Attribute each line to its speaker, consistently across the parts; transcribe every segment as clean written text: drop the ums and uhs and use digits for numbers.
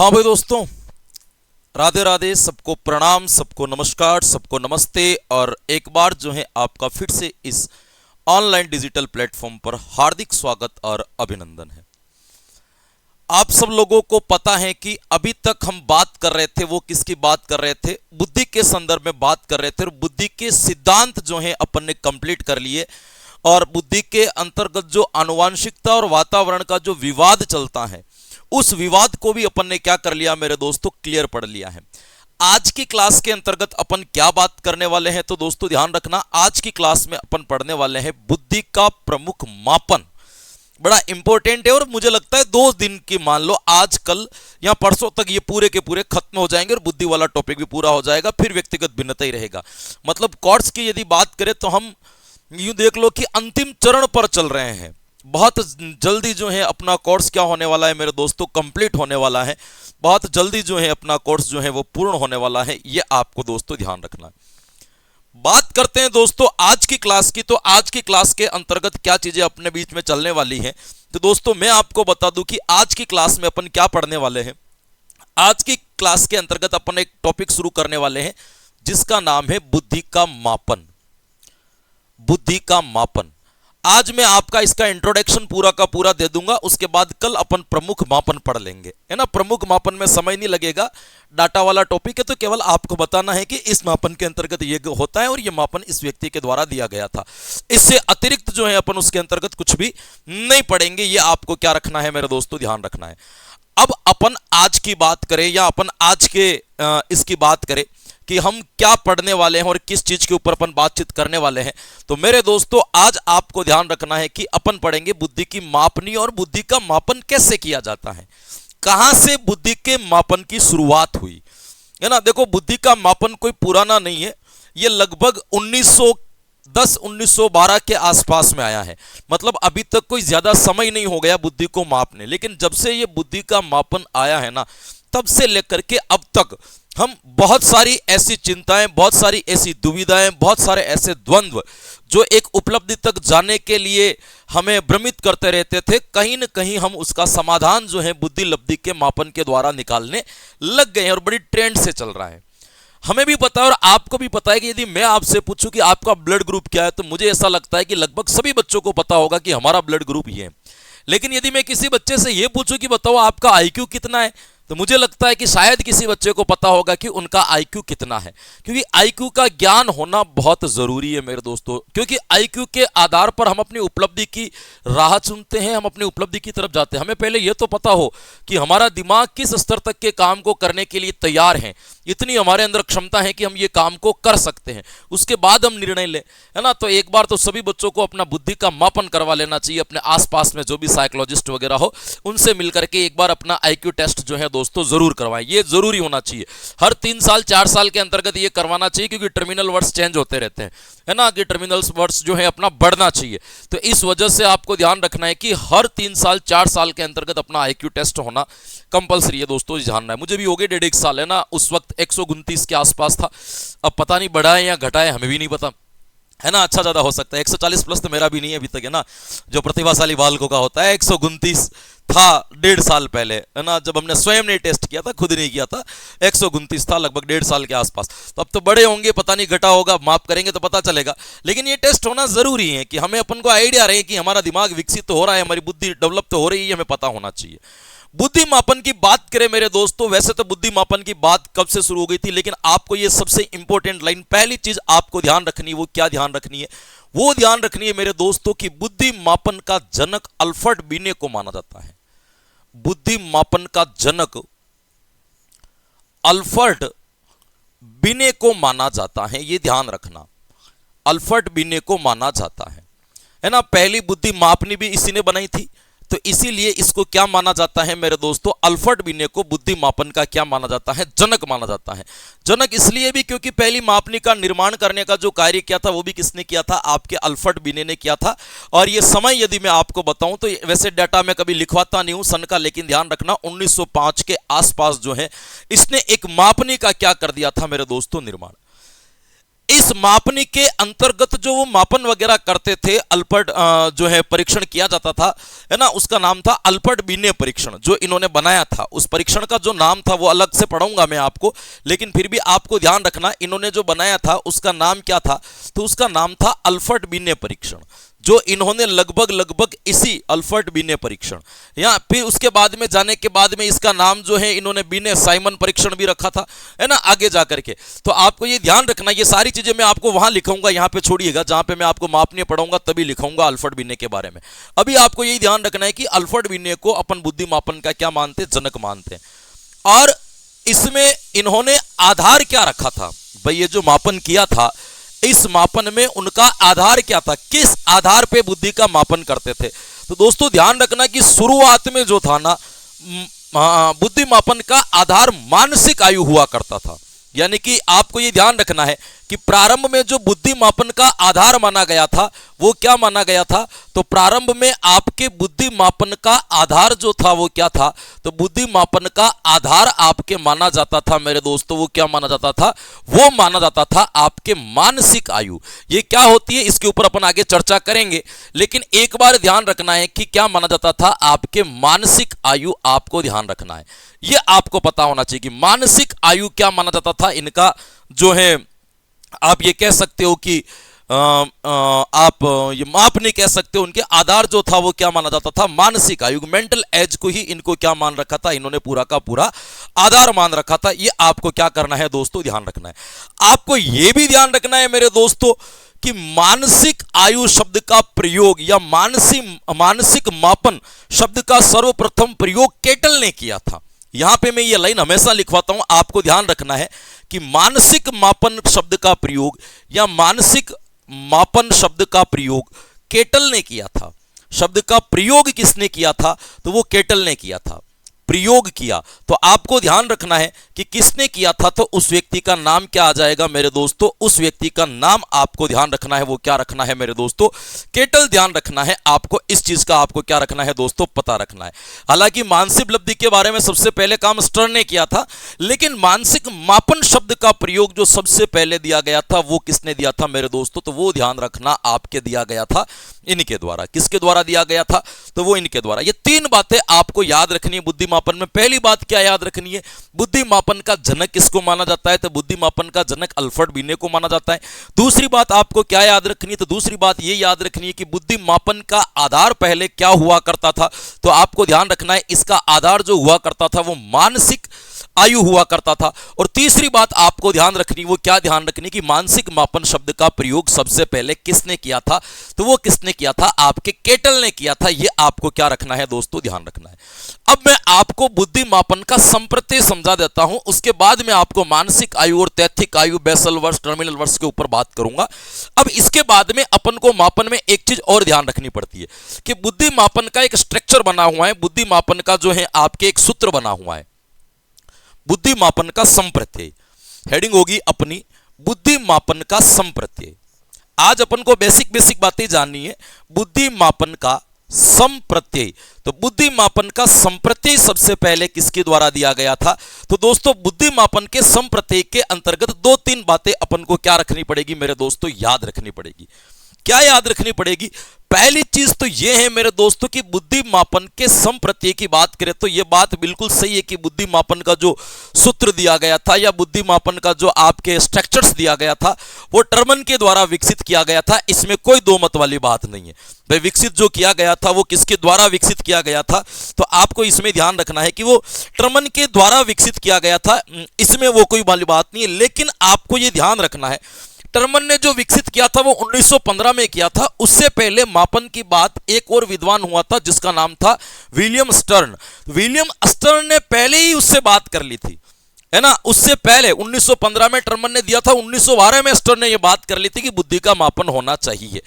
Speaker 1: हाँ भाई दोस्तों, राधे राधे, सबको प्रणाम, सबको नमस्कार, सबको नमस्ते। और एक बार जो है आपका फिर से इस ऑनलाइन डिजिटल प्लेटफॉर्म पर हार्दिक स्वागत और अभिनंदन है। आप सब लोगों को पता है कि अभी तक हम बात कर रहे थे, वो किसकी बात कर रहे थे? बुद्धि के संदर्भ में बात कर रहे थे। और बुद्धि के सिद्धांत जो है अपन ने कंप्लीट कर लिए। और बुद्धि के अंतर्गत जो आनुवांशिकता और वातावरण का जो विवाद चलता है, उस विवाद को भी अपन ने क्या कर लिया मेरे दोस्तों, क्लियर पढ़ लिया है। आज की क्लास के अंतर्गत अपन क्या बात करने वाले हैं, तो दोस्तों ध्यान रखना, आज की क्लास में अपन पढ़ने वाले हैं बुद्धि का प्रमुख मापन। बड़ा इंपॉर्टेंट है और मुझे लगता है 2 दिन की, मान लो आज कल या परसों तक ये पूरे के पूरे खत्म हो जाएंगे और बुद्धि वाला टॉपिक भी पूरा हो जाएगा। फिर व्यक्तिगत भिन्नता ही रहेगा। मतलब कोर्स की यदि बात करें तो हम यूं देख लो कि अंतिम चरण पर चल रहे हैं। बहुत जल्दी जो है अपना कोर्स क्या होने वाला है मेरे दोस्तों, कंप्लीट होने वाला है। बहुत जल्दी जो है अपना कोर्स जो है वो पूर्ण होने वाला है, ये आपको दोस्तों ध्यान रखना है। बात करते हैं दोस्तों आज की क्लास की। तो आज की क्लास के अंतर्गत क्या चीजें अपने बीच में चलने वाली हैं, तो दोस्तों मैं आपको बता दूं कि आज की क्लास में अपन क्या पढ़ने वाले हैं। आज की क्लास के अंतर्गत अपन एक टॉपिक शुरू करने वाले हैं जिसका नाम है बुद्धि का मापन। बुद्धि का मापन। आज मैं आपका इसका इंट्रोडक्शन पूरा का पूरा दे दूंगा, उसके बाद कल अपन प्रमुख मापन पढ़ लेंगे, है ना। प्रमुख मापन में समय नहीं लगेगा, डाटा वाला टॉपिक है, तो केवल आपको बताना है कि इस मापन के अंतर्गत ये होता है और ये मापन इस व्यक्ति के द्वारा दिया गया था। इससे अतिरिक्त जो है अपन उसके अंतर्गत कुछ भी नहीं पढ़ेंगे। ये आपको क्या रखना है मेरे दोस्तों, ध्यान रखना है। अब अपन आज की बात करें या अपन आज के इसकी बात करें कि हम क्या पढ़ने वाले हैं और किस चीज के ऊपर अपन बातचीत करने वाले हैं, तो मेरे दोस्तों आज आपको ध्यान रखना है कि अपन पढ़ेंगे बुद्धि की मापनी और बुद्धि का मापन कैसे किया जाता है। कहां से बुद्धि के मापन की शुरुआत हुई, है ना। देखो, बुद्धि का मापन कोई पुराना नहीं है, ये लगभग 1910-1912 के आसपास में आया है। मतलब अभी तक कोई ज्यादा समय नहीं हो गया बुद्धि को मापने, लेकिन जब से ये बुद्धि का मापन आया है ना, तब से लेकर के अब तक हम बहुत सारी ऐसी चिंताएं, बहुत सारी ऐसी दुविधाएं, बहुत सारे ऐसे द्वंद्व जो एक उपलब्धि तक जाने के लिए हमें भ्रमित करते रहते थे, कहीं न कहीं हम उसका समाधान जो है बुद्धि लब्धि के मापन के द्वारा निकालने लग गए हैं और बड़ी ट्रेंड से चल रहा है। हमें भी पता है और आपको भी पता है कि यदि मैं आपसे पूछूं कि आपका ब्लड ग्रुप क्या है, तो मुझे ऐसा लगता है कि लगभग सभी बच्चों को पता होगा कि हमारा ब्लड ग्रुप ये है। लेकिन यदि मैं किसी बच्चे से यह पूछूं कि बताओ आपका आईक्यू कितना है, तो मुझे लगता है कि शायद किसी बच्चे को पता होगा कि उनका आईक्यू कितना है। क्योंकि आईक्यू का ज्ञान होना बहुत जरूरी है मेरे दोस्तों, क्योंकि आईक्यू के आधार पर हम अपनी उपलब्धि की राह चुनते हैं, हम अपनी उपलब्धि की तरफ जाते हैं। हमें पहले यह तो पता हो कि हमारा दिमाग किस स्तर तक के काम को करने के लिए तैयार है, इतनी हमारे अंदर क्षमता है कि हम ये काम को कर सकते हैं, उसके बाद हम निर्णय लें, है ना। तो एक बार तो सभी बच्चों को अपना बुद्धि का मापन करवा लेना चाहिए। अपने आसपास में जो भी साइकोलॉजिस्ट वगैरह हो, उनसे मिलकर के एक बार अपना आईक्यू टेस्ट जो है दोस्तों जरूर करवाएं। ये जरूरी होना चाहिए, हर 3 साल 4 साल के अंतर्गत ये करवाना चाहिए, क्योंकि टर्मिनल वर्ड्स चेंज होते रहते हैं, है ना, कि टर्मिनल वर्ड्स जो है अपना बढ़ना चाहिए। तो इस वजह से आपको ध्यान रखना है कि हर 3 साल 4 साल के अंतर्गत अपना आईक्यू टेस्ट होना कंपलसरी है दोस्तों, जानना है। मुझे भी हो गए 1.5 साल, है ना। उस वक्त 129 के आसपास था, अब पता नहीं बढ़ा है या घटा है, हमें भी नहीं पता, है ना। अच्छा ज्यादा हो सकता है, 140 प्लस तो मेरा भी नहीं है अभी तक, है ना। जो प्रतिभाशाली बालकों का होता है 129 था 1.5 साल पहले, है ना, जब हमने स्वयं ने टेस्ट किया था, खुद नहीं किया था। 129 था लगभग 1.5 साल के आसपास। तो अब तो बड़े होंगे, पता नहीं घटा होगा, माप करेंगे तो पता चलेगा। लेकिन ये टेस्ट होना जरूरी है कि हमें अपन को आइडिया रहे कि हमारा दिमाग विकसित तो हो रहा है, हमारी बुद्धि डेवलप तो हो रही है, हमें पता होना चाहिए। बुद्धि मापन की बात करें मेरे दोस्तों, वैसे तो बुद्धि मापन की बात कब से शुरू हो गई थी, लेकिन आपको ये सबसे इंपॉर्टेंट लाइन, पहली चीज आपको ध्यान रखनी है, वो क्या ध्यान रखनी है, वो ध्यान रखनी है मेरे दोस्तों कि बुद्धि मापन का जनक अल्फ्रेड बिने को माना जाता है। बुद्धि मापन का जनक अल्फ्रेड बिने को माना जाता है, ये ध्यान रखना, अल्फ्रेड बिने को माना जाता है ना। पहली बुद्धि मापनी भी इसी ने बनाई थी, तो इसीलिए इसको क्या माना जाता है मेरे दोस्तों, अल्फ्रेड बिने को बुद्धि मापन का क्या माना जाता है, जनक माना जाता है। जनक इसलिए भी क्योंकि पहली मापनी का निर्माण करने का जो कार्य किया था वो भी किसने किया था, आपके अल्फ्रेड बिने ने किया था। और ये समय यदि मैं आपको बताऊं तो वैसे डाटा में कभी लिखवाता नहीं हूं सन का, लेकिन ध्यान रखना 1905 के आसपास जो है इसने एक मापनी का क्या कर दिया था मेरे दोस्तों, निर्माण। इस मापनी के अंतर्गत जो वो मापन वगैरह करते थे, अल्पर्ट जो है परीक्षण किया जाता था, है ना, उसका नाम था अल्पर्ट बीने परीक्षण, जो इन्होंने बनाया था। उस परीक्षण का जो नाम था वो अलग से पढ़ूंगा मैं आपको, लेकिन फिर भी आपको ध्यान रखना इन्होंने जो बनाया था उसका नाम क्या था, तो उसका नाम था अल्पर्ट बीने परीक्षण, जो इन्होंने लगभग इसी अल्फर्ट बीने परीक्षण, या फिर उसके बाद में जाने के बाद में इसका नाम जो है इन्होंने बीने साइमन परीक्षण भी रखा था, है ना, आगे जाकर के। तो आपको ये ध्यान रखना, ये सारी चीजें मैं आपको वहां लिखूंगा, यहाँ पे छोड़िएगा, जहां पे मैं आपको मापनीय पढ़ाऊंगा तभी लिखूंगा अल्फर्ट बीने के बारे में। अभी आपको यही ध्यान रखना है कि अल्फर्ट बीने को अपन बुद्धि मापन का क्या मानते, जनक मानते हैं। और इसमें इन्होंने आधार क्या रखा था, भाई ये जो मापन किया था इस मापन में उनका आधार क्या था, किस आधार पे बुद्धि का मापन करते थे। तो दोस्तों ध्यान रखना कि शुरुआत में जो था ना, बुद्धि मापन का आधार मानसिक आयु हुआ करता था। यानी कि आपको ये ध्यान रखना है कि प्रारंभ में जो बुद्धि मापन का आधार माना गया था वो क्या माना गया था, तो प्रारंभ में आपके बुद्धि मापन का आधार जो था वो क्या था, तो बुद्धि मापन का आधार आपके माना जाता था मेरे दोस्तों, वो क्या माना जाता था, वो माना जाता था आपके मानसिक आयु। ये क्या होती है इसके ऊपर अपन आगे चर्चा करेंगे, लेकिन एक बार ध्यान रखना है कि क्या माना जाता था, आपके मानसिक आयु आपको ध्यान रखना है, ये आपको पता होना चाहिए कि मानसिक आयु क्या माना जाता था इनका, जो है आप ये कह सकते हो कि आप ये माप नहीं कह सकते, उनके आधार जो था वो क्या माना जाता था, मानसिक आयु, मेंटल एज को ही इनको क्या मान रखा था, इन्होंने पूरा का पूरा आधार मान रखा था। ये आपको क्या करना है दोस्तों, ध्यान रखना है। आपको ये भी ध्यान रखना है मेरे दोस्तों कि मानसिक आयु शब्द का प्रयोग या मानसिक मापन शब्द का सर्वप्रथम प्रयोग केटल ने किया था। यहां पे मैं ये लाइन हमेशा लिखवाता हूं, आपको ध्यान रखना है कि मानसिक मापन शब्द का प्रयोग या मानसिक मापन शब्द का प्रयोग केटल ने किया था। शब्द का प्रयोग किसने किया था, तो वो केटल ने किया था, प्रयोग किया। तो आपको ध्यान रखना है कि किसने किया था, तो उस व्यक्ति का नाम क्या आ जाएगा मेरे दोस्तों, उस व्यक्ति का नाम आपको ध्यान रखना है, वो क्या रखना है मेरे दोस्तों, केटल ध्यान रखना है आपको, इस चीज का आपको क्या रखना है दोस्तों, पता रखना है। हालांकि मानसिक उपलब्धि के बारे में सबसे पहले काम स्टर्न ने किया था, लेकिन मानसिक मापन शब्द का प्रयोग जो सबसे पहले दिया गया था वो किसने दिया था मेरे दोस्तों, तो वो ध्यान रखना आपके दिया गया था इनके द्वारा। किसके द्वारा दिया गया था, तो वो इनके द्वारा। ये तीन बातें आपको याद रखनी है बुद्धि मापन में। पहली बात क्या याद रखनी है, बुद्धि मापन का जनक किसको माना जाता है, तो बुद्धि मापन का जनक अल्फर्ट बीने को माना जाता है। दूसरी बात आपको क्या याद रखनी है, तो दूसरी बात ये याद रखनी है कि बुद्धि मापन का आधार पहले क्या हुआ करता था, तो आपको ध्यान रखना है इसका आधार जो हुआ करता था वो मानसिक आयु हुआ करता था। और तीसरी बात आपको ध्यान रखनी, वो क्या ध्यान रखनी कि मानसिक मापन शब्द का प्रयोग सबसे पहले किसने किया था, तो वो किसने किया था, आपके केटल ने किया था। ये आपको क्या रखना है दोस्तों, ध्यान रखना है। अब मैं आपको बुद्धि मापन का संप्रत्यय समझा देता हूं, उसके बाद मैं आपको मानसिक आयु और तैथिक आयु, बेसल वर्ष, टर्मिनल वर्ष के ऊपर बात करूंगा। अब इसके बाद में अपन को मापन में एक चीज और ध्यान रखनी पड़ती है कि बुद्धि मापन का एक स्ट्रक्चर बना हुआ है, बुद्धि मापन का जो है आपके एक सूत्र बना हुआ है, बुद्धि मापन का संप्रत्यय। हेडिंग होगी अपनी बुद्धि मापन का संप्रत्यय। आज अपन को बेसिक बातें जाननी है, बुद्धि मापन का संप्रत्यय। तो बुद्धि मापन का संप्रत्यय सबसे पहले किसके द्वारा दिया गया था, तो दोस्तों बुद्धि मापन के संप्रत्यय के अंतर्गत दो तीन बातें अपन को क्या रखनी पड़ेगी मेरे दोस्तों, याद रखनी पड़ेगी। क्या याद रखनी पड़ेगी, पहली चीज तो यह है मेरे दोस्तों कि बुद्धि मापन के संप्रत्यय की बात करें तो यह बात बिल्कुल सही है कि बुद्धि मापन का जो सूत्र दिया गया था या बुद्धि मापन का जो आपके स्ट्रक्चर्स दिया गया था वो टर्मन के द्वारा विकसित किया गया था, इसमें कोई दो मत वाली बात नहीं है। भाई विकसित जो किया गया था वो किसके द्वारा विकसित किया गया था, तो आपको इसमें ध्यान रखना है कि वो टर्मन के द्वारा विकसित किया गया था, इसमें वो कोई वाली बात नहीं है। लेकिन आपको ये ध्यान रखना है टर्मन ने जो विकसित किया था वो 1915 में किया था। उससे पहले मापन की बात एक और विद्वान हुआ था जिसका नाम था विलियम स्टर्न। विलियम स्टर्न ने पहले ही उससे बात कर ली थी, है ना। उससे पहले 1915 में टर्मन ने दिया था, 1912 में स्टर्न ने यह बात कर ली थी कि बुद्धि का मापन होना चाहिए।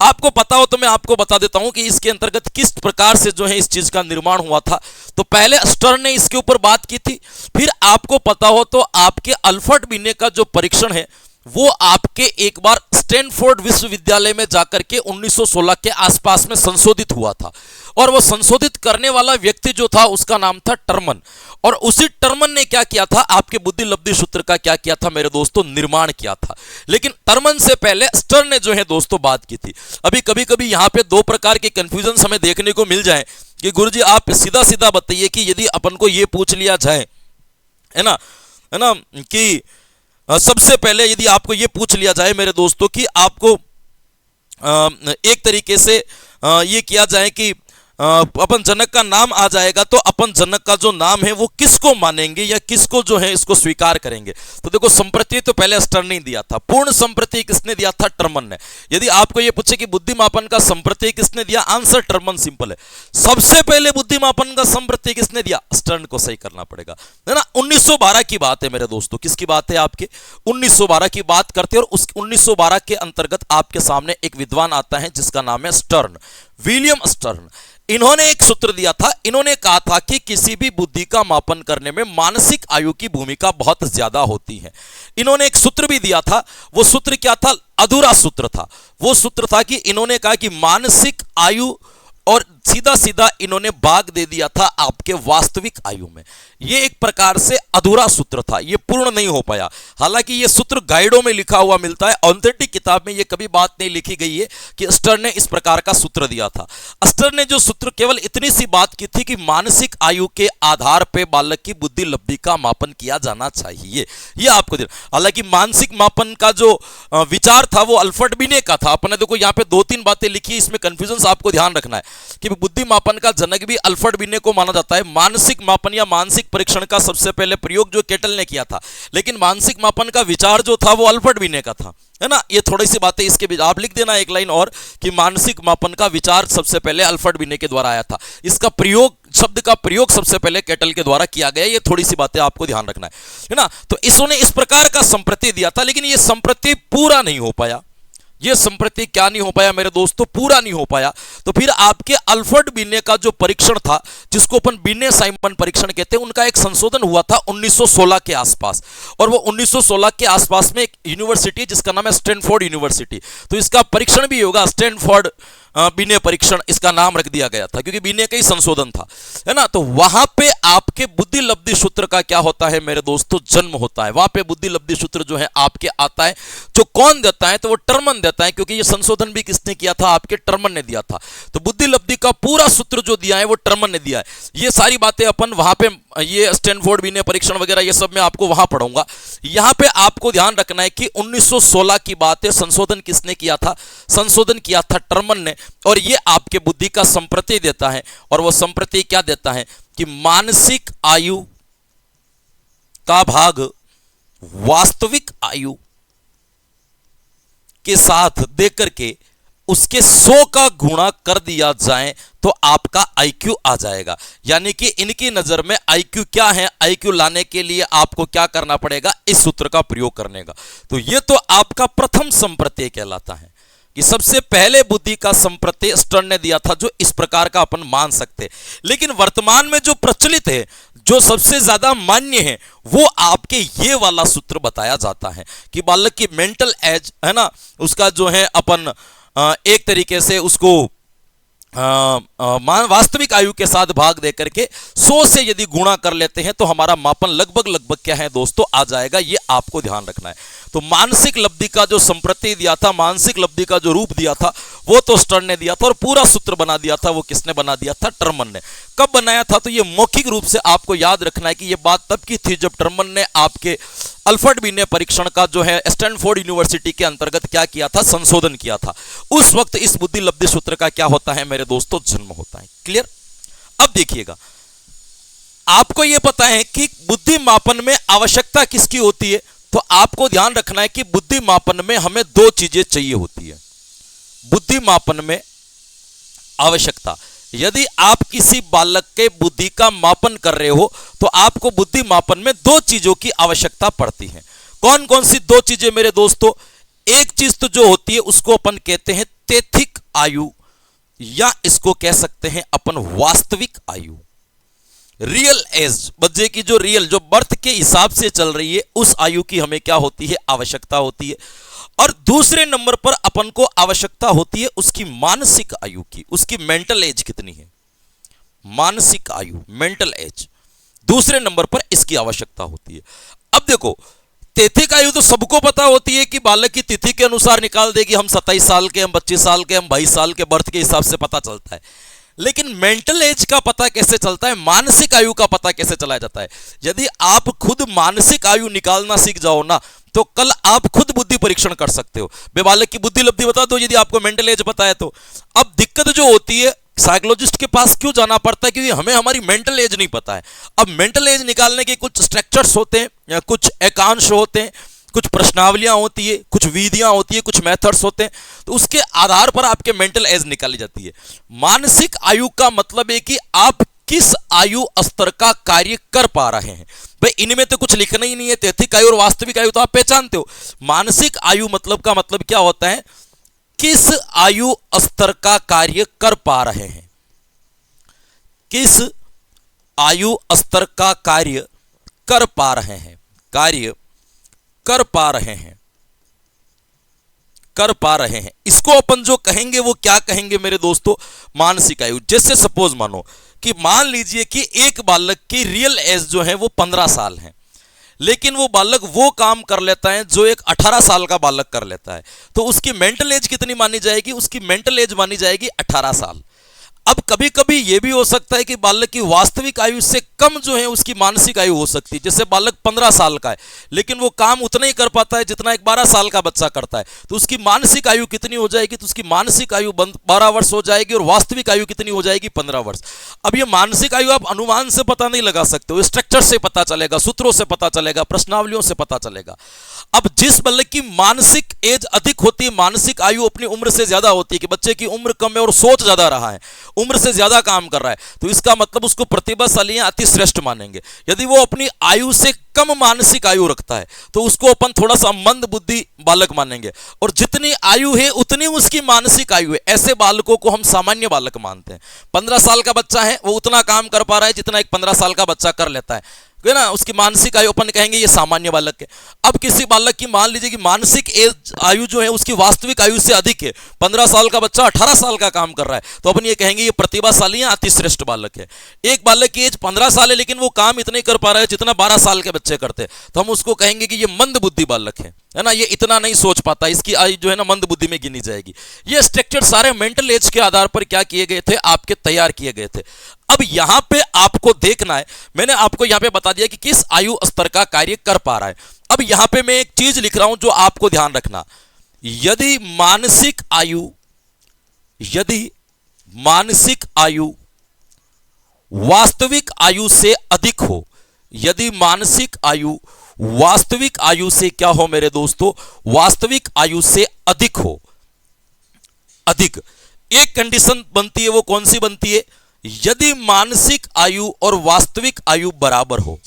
Speaker 1: आपको पता हो तो मैं आपको बता देता हूं कि इसके अंतर्गत किस प्रकार से जो है इस चीज का निर्माण हुआ था। तो पहले स्टर्न ने इसके ऊपर बात की थी, फिर आपको पता हो तो आपके अल्फर्ट बीने का जो परीक्षण है वो आपके एक बार स्टैनफोर्ड विश्वविद्यालय में जाकर के 1916 के आसपास में संशोधित हुआ था। और वो संशोधित करने वाला व्यक्ति जो था उसका नाम था टर्मन। और उसी टर्मन ने क्या किया था, आपके बुद्धि लब्धि सूत्र का क्या किया था मेरे दोस्तों, निर्माण किया था। लेकिन टर्मन से पहले स्टर्न ने जो है दोस्तों बात की थी। अभी कभी कभी यहाँ पे दो प्रकार के कंफ्यूजन हमें देखने को मिल जाए कि गुरुजी आप सीधा सीधा बताइए कि यदि अपन को ये पूछ लिया जाए, है ना कि सबसे पहले यदि आपको ये पूछ लिया जाए मेरे दोस्तों कि आपको एक तरीके से ये किया जाए कि अपन जनक का नाम आ जाएगा तो अपन जनक का जो नाम है वो किसको मानेंगे या किसको जो है इसको स्वीकार करेंगे। तो देखो संप्रति तो पहले स्टर्न ने दिया था, पूर्ण संप्रति किसने दिया था, टर्मन ने। यदि आपको ये पूछे कि बुद्धिमापन का संप्रति किसने दिया, आंसर टर्मन, सिंपल है। सबसे पहले बुद्धिमापन का संप्रति किसने दिया, स्टर्न को सही करना पड़ेगा, है ना। 1912 की बात है मेरे दोस्तों, किसकी बात है आपके, 1912 की बात करते हैं। और उस 1912 के अंतर्गत आपके सामने एक विद्वान आता है जिसका नाम है स्टर्न, विलियम स्टर्न। इन्होंने एक सूत्र दिया था, इन्होंने कहा था कि किसी भी बुद्धि का मापन करने में मानसिक आयु की भूमिका बहुत ज्यादा होती है। इन्होंने एक सूत्र भी दिया था, वो सूत्र क्या था, अधूरा सूत्र था। वो सूत्र था कि इन्होंने कहा कि मानसिक आयु, और सीधा सीधा इन्होंने भाग दे दिया था आपके वास्तविक आयु में। ये एक प्रकार से अधूरा सूत्र था, ये पूर्ण नहीं हो पाया। हालांकि ये सूत्र गाइडों में लिखा हुआ मिलता है, ऑथेंटिक किताब में ये कभी बात नहीं लिखी गई है कि स्टर्न ने इस प्रकार का सूत्र दिया था। स्टर्न ने जो सूत्र केवल इतनी सी बात की थी कि मानसिक आयु के आधार पर बालक की बुद्धि लब्धि का मापन किया जाना चाहिए, ये आपको। हालांकि मानसिक मापन का जो विचार था वो अल्फ्रेड बिने का था। अपने देखो यहाँ पे दो तीन बातें लिखी है, इसमें कंफ्यूजन आपको ध्यान रखना है कि बुद्धि मापन का जनक भी अल्फ्रेड बिने को माना जाता है। मानसिक मापन या मानसिक परीक्षण का सबसे पहले प्रयोग जो केटल ने किया था, लेकिन मानसिक मापन का विचार जो था वो अल्फ्रेड बिने का था, है ना। ये थोड़ी सी बातें इसके बीच आप लिख देना एक लाइन और, कि मानसिक मापन का विचार सबसे पहले अल्फ्रेड बिने के द्वारा आया था। इसका प्रयोग, शब्द का प्रयोग सबसे पहले केटल के द्वारा किया गया। ये थोड़ी सी बातें आपको ध्यान रखना है ना। तो इसने इस प्रकार का संप्रति दिया था, लेकिन ये संप्रति पूरा नहीं हो पाया। ये संप्रति क्या नहीं हो पाया मेरे दोस्तों, पूरा नहीं हो पाया। तो फिर आपके अल्फ्रेड बिने का जो परीक्षण था, जिसको अपन बिने साइमन परीक्षण कहते हैं, उनका एक संशोधन हुआ था 1916 के आसपास। और वो 1916 के आसपास में एक यूनिवर्सिटी है जिसका नाम है स्टैनफोर्ड यूनिवर्सिटी। तो इसका परीक्षण भी होगा, स्टैनफोर्ड बिने परीक्षण इसका नाम रख दिया गया था, क्योंकि बिने का ही संशोधन था, है ना। तो वहां पे आपके बुद्धि लब्धि सूत्र का क्या होता है मेरे दोस्तों, जन्म होता है। वहां पे बुद्धि लब्धि सूत्र जो है आपके आता है, जो कौन देता है, तो वो टर्मन देता है, क्योंकि ये संशोधन भी किसने किया था, आपके टर्मन ने दिया था। तो बुद्धि लब्धि का पूरा सूत्र जो दिया है वो टर्मन ने दिया है। ये सारी बातें अपन वहां पे, ये स्टैनफोर्ड बिने परीक्षण वगैरह ये सब मैं आपको वहां पढ़ाऊंगा। यहां पे आपको ध्यान रखना है कि 1916 की बात है, संशोधन किसने किया था, संशोधन किया था टर्मन ने। और ये आपके बुद्धि का संप्रति देता है, और वो संप्रति क्या देता है कि मानसिक आयु का भाग वास्तविक आयु के साथ देकर के उसके 100 का गुणा कर दिया जाए तो आपका आईक्यू आ जाएगा। यानी कि इनकी नजर में आईक्यू क्या है, आईक्यू लाने के लिए आपको क्या करना पड़ेगा, इस सूत्र का प्रयोग करने का। तो ये तो आपका प्रथम संप्रत्यय कहलाता है कि सबसे पहले बुद्धि का संप्रत्यय स्टर्न ने दिया था, जो इस प्रकार का अपन मान सकते। लेकिन वर्तमान में जो प्रचलित है, जो सबसे ज्यादा मान्य है, वो आपके ये वाला सूत्र बताया जाता है कि बालक की मेंटल एज, है ना, उसका जो है अपन एक तरीके से उसको वास्तविक आयु के साथ भाग देकर के 100 से यदि गुणा कर लेते हैं तो हमारा मापन लगभग क्या है दोस्तों, आ जाएगा। ये आपको ध्यान रखना है। तो मानसिक लब्धि का जो संप्रति दिया था, मानसिक लब्धि का जो रूप दिया था, वो तो स्टर्न ने दिया था, और पूरा सूत्र बना दिया था वो किसने बना दिया था, टर्मन ने। कब बनाया था, तो ये मौखिक रूप से आपको याद रखना है कि ये बात तब की थी जब टर्मन ने आपके अल्फ्रेड बिने परीक्षण का जो है स्टैनफोर्ड यूनिवर्सिटी के अंतर्गत क्या किया था, संशोधन किया था। उस वक्त इस बुद्धि लब्धि सूत्र का क्या होता है मेरे दोस्तों, जन्म होता है। क्लियर। अब देखिएगा, आपको यह पता है कि बुद्धि मापन में आवश्यकता किसकी होती है, तो आपको ध्यान रखना है कि बुद्धि मापन में हमें दो चीजें चाहिए होती है। बुद्धि मापन में आवश्यकता, यदि आप किसी बालक के बुद्धि का मापन कर रहे हो तो आपको बुद्धि मापन में दो चीजों की आवश्यकता पड़ती है। कौन कौन सी दो चीजें मेरे दोस्तों, एक चीज तो जो होती है उसको अपन कहते हैं तैथिक आयु, या इसको कह सकते हैं अपन वास्तविक आयु, रियल एज। बच्चे की जो रियल, जो बर्थ के हिसाब से चल रही है, उस आयु की हमें क्या होती है, आवश्यकता होती है। और दूसरे नंबर पर अपन को आवश्यकता होती है उसकी मानसिक आयु की, उसकी मेंटल एज कितनी है, मानसिक आयु, मेंटल एज, दूसरे नंबर पर इसकी आवश्यकता होती है। अब देखो, तिथि का आयु तो सबको पता होती है कि बालक की तिथि के अनुसार निकाल देगी, हम 27 साल के, हम 25 साल के, हम 22 साल के, बर्थ के हिसाब से पता चलता है। लेकिन मेंटल एज का पता कैसे चलता है, मानसिक आयु का पता कैसे चला जाता है? यदि आप खुद मानसिक आयु निकालना सीख जाओ ना, तो कल आप खुद बुद्धि परीक्षण कर सकते हो। बालक की बुद्धि लब्धि बता दो यदि आपको मेंटल एज पता है तो। अब दिक्कत जो होती है, साइकोलॉजिस्ट के पास क्यों जाना पड़ता है? क्योंकि हमें हमारी मेंटल एज नहीं पता है। अब मेंटल एज निकालने के कुछ स्ट्रक्चर्स होते हैं, या कुछ एकांश होते हैं, कुछ प्रश्नावलियां होती है, कुछ विधियां होती है, कुछ मेथड्स होते हैं, तो उसके आधार पर आपके मेंटल एज निकाली जाती है। मानसिक आयु का मतलब है कि आप किस आयु स्तर का कार्य कर पा रहे हैं। भाई इनमें तो कुछ लिखना ही नहीं है, तैथिक आयु और वास्तविक आयु तो आप पहचानते हो। मानसिक आयु मतलब का मतलब क्या होता है, किस आयु स्तर का कार्य कर पा रहे हैं, किस आयु स्तर का कार्य कर पा रहे हैं, कार्य कर पा रहे हैं, कर पा रहे हैं। इसको अपन जो कहेंगे वो क्या कहेंगे मेरे दोस्तों, मानसिक आयु। जैसे सपोज मानो कि मान लीजिए कि एक बालक की रियल एज जो है वो 15 साल है, लेकिन वो बालक वो काम कर लेता है जो एक 18 साल का बालक कर लेता है, तो उसकी मेंटल एज कितनी मानी जाएगी? उसकी मेंटल एज मानी जाएगी 18 साल। अब कभी कभी यह भी हो सकता है कि बालक की वास्तविक आयु से कम जो है उसकी मानसिक आयु हो सकती है। जैसे बालक 15 साल का है, लेकिन वो काम उतना ही कर पाता है जितना एक 12 साल का बच्चा करता है, तो उसकी मानसिक आयु कितनी हो जाएगी? तो उसकी मानसिक आयु 12 वर्ष हो जाएगी, और वास्तविक आयु कितनी हो जाएगी? 15 वर्ष। अब ये मानसिक आयु आप अनुमान से पता नहीं लगा सकते हो, स्ट्रक्चर से पता चलेगा, सूत्रों से पता चलेगा, प्रश्नावलियों से पता चलेगा। अब जिस बालक की मानसिक एज अधिक होती है, मानसिक आयु अपनी उम्र से ज्यादा होती है, कि बच्चे की उम्र कम है और सोच ज्यादा रहा है, उम्र से ज्यादा काम कर रहा है, तो इसका मतलब उसको प्रतिभाशाली या अति श्रेष्ठ मानेंगे। यदि वो अपनी आयु से कम मानसिक आयु रखता है तो उसको अपन थोड़ा सा मंद बुद्धि बालक मानेंगे, और जितनी आयु है उतनी उसकी मानसिक आयु है, ऐसे बालकों को हम सामान्य बालक मानते हैं। 15 साल का बच्चा है, वो उतना काम कर पा रहा है जितना एक 15 साल का बच्चा कर लेता है ना, उसकी मानसिक आयु अपन कहेंगे ये सामान्य बालक है। अब किसी बालक की मान लीजिए कि मानसिक एज आयु जो है उसकी वास्तविक आयु से अधिक है, 15 साल का बच्चा 18 साल का काम कर रहा है, तो अपन ये कहेंगे ये प्रतिभाशाली या अतिश्रेष्ठ बालक है। एक बालक की एज 15 साल है, लेकिन वो काम इतने कर पा रहा है जितना 12 साल के बच्चे करते हैं, तो हम उसको कहेंगे कि ये मंद बुद्धि बालक है ना, ये इतना नहीं सोच पाता, इसकी आयु जो है ना मंद बुद्धि में गिनी जाएगी। ये स्ट्रक्चर सारे मेंटल एज के आधार पर क्या किए गए थे, आपके तैयार किए गए थे। अब यहां पे आपको देखना है, मैंने आपको यहां पे बता दिया कि किस आयु स्तर का कार्य कर पा रहा है। अब यहां पे मैं एक चीज लिख रहा हूं जो आपको ध्यान रखना, यदि मानसिक आयु वास्तविक आयु से अधिक हो, यदि मानसिक आयु वास्तविक आयु से क्या हो मेरे दोस्तों, वास्तविक आयु से अधिक हो, अधिक, एक कंडीशन बनती है, वो कौन सी बनती है? यदि मानसिक आयु और वास्तविक आयु बराबर हो,